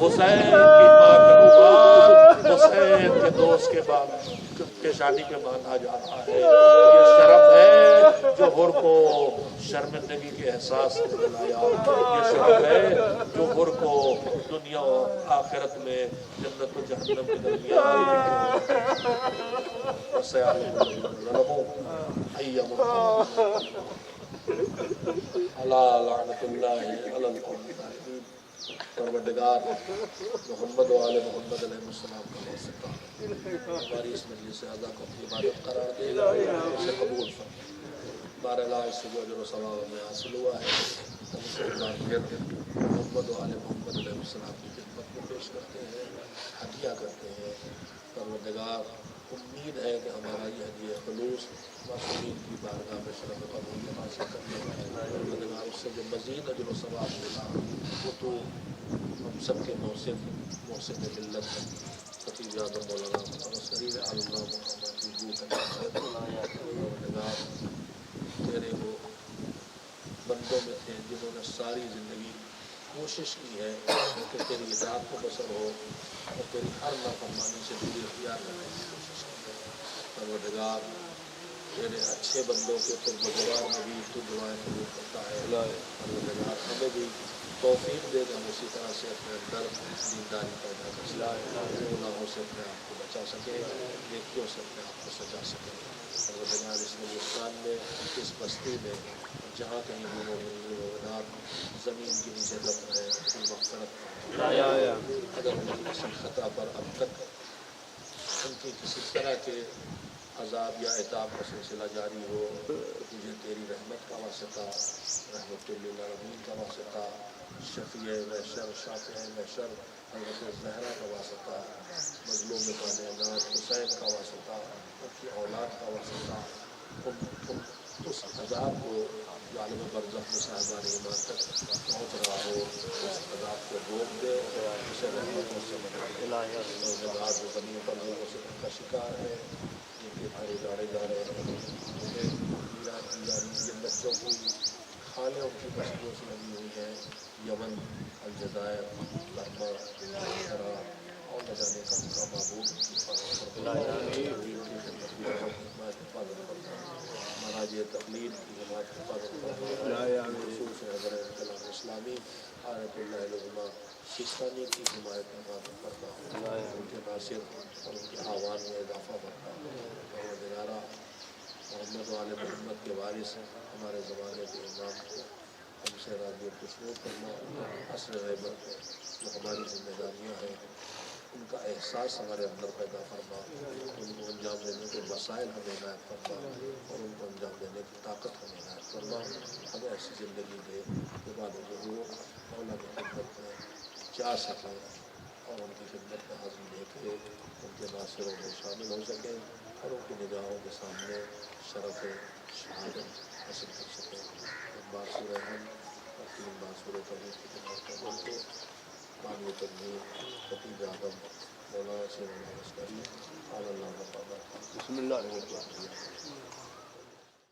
حسین کی ماں کا بعد حسین کے دوست کے بعد کے شادی کے بعد آ جا رہا ہے. یہ شرف ہے جو حر کو شرمندگی کے احساس سے دلایا. یہ شرف ہے جو حر کو دنیا و آخرت میں جنت و جہنم کے درمیان ظلموں ایام اللہ لعنت اللہ علی الظالمین. پروردگار محمد و آل محمد علیہ السلام کا واسطہ ہماری اس مجلس اعلیٰ کو اپنی عبادت قرار دے گا, اسے قبول فرما. بہرحال اس سے جو اجر و ثواب ہمیں حاصل ہوا ہے ہم اس کو محمد و آل محمد علیہ السلام کی خدمت میں پیش کرتے ہیں, ہدیہ کرتے ہیں. پروردگار امید ہے کہ ہمارا یہ ہدیہ خلوص معصومین کی بارگاہ میں شرف قبول کے حاصل کرنے کا ہے. پروردگار اس سے جو مزید اجر و ثواب ملا وہ تو ہم سب کے محسن ملت خطیب اعظم مولانا مصری اللہ محمد کی روح پروردگار تیرے وہ بندوں میں تھے جنہوں نے ساری زندگی کوشش کی ہے کہ تیری اطاعت کو بسر ہو اور تیری ہر نافرمانی سے دوری اختیار کرنے کی کوشش کی ہے. پروردگار تیرے اچھے بندوں کے پروردگار میں بھی تو دعائیں قبول کرتا ہے. پروردگار ہمیں بھی توفیق دے کہ ہم اسی طرح سے اپنے اندر دینداری پیدا کر سکیں, گناہوں سے اپنے آپ کو بچا سکیں, نیکیوں سے اپنے آپ کو سجا سکیں. پروردگار اس ہندوستان میں اس بستی میں جہاں کہیں بھی مومنات زمین کے نیچے دفن ہے اپنی مغفرت اگر ان کی کسی خطا پر اب تک ان کی کسی طرح کے عذاب یا عتاب کا سلسلہ جاری ہو تو تجھے تیری رحمت کا واسطہ, رحمت للعالمین کا واسطہ, شفیع محشر شافع محشر حضرت زہرا کا واسطہ, مظلوم کائنات حسین کا واسطہ, ان کی اولاد کا واسطہ, اس عذاب کو جو عالم برزخ میں صاحبان ایمان تک پہنچ رہا ہو اس عذاب کو روک دے, اسے رحمتوں سے مدد دے. جو زمین پر لوگوں سے ان کا شکار ہے, جن کے گھر اجاڑے جا رہے ہیں, ویران کی جا رہی ہیں, جن بچوں کی کھالیں ان کی بستیوں سے لگی ہوئی ہیں, یمن, الجزائر, برما, عراق اور نہ جانے کہاں کا معبود کی حفاظت کرتا ہے. مراج تقلید کی جماعت حفاظت کرتا ہے. خصوص حضرت انقلاب اسلامی آیت اللہ العظمیٰ سستانی کی حمایت حفاظت کرتا ہے. ان کے ناصر اور ان کے آوان میں اضافہ کرتا ہے. پروردگارہ محمد و آل محمد کے وارث ہمارے زمانے کے امام کو ہم سے راضی و خوشنود کرنا. عصر غیبت میں جو ہماری ذمہ داریاں ہیں ان کا احساس ہمارے اندر پیدا فرما, ان کو انجام دینے کے وسائل ہمیں عنایت فرما اور ان کو انجام دینے کی طاقت ہمیں عنایت فرما. ہمیں ایسی زندگی دے کہ بعد ظہور مولا کی خدمت میں جا سکیں اور ان کی خدمت میں حاضری دے کے ان کے ناصروں میں شامل ہو سکیں اور ان کی نگاہوں کے سامنے شرف شہادت حاصل کر سکیں. باسور احمد اور 3 باسور قبول کی جماعت کا بول کے بانی تدمیر خطیب اعظم مولانا سے عسکری اللہ مقامات بسم اللہ الرحمن الرحیم.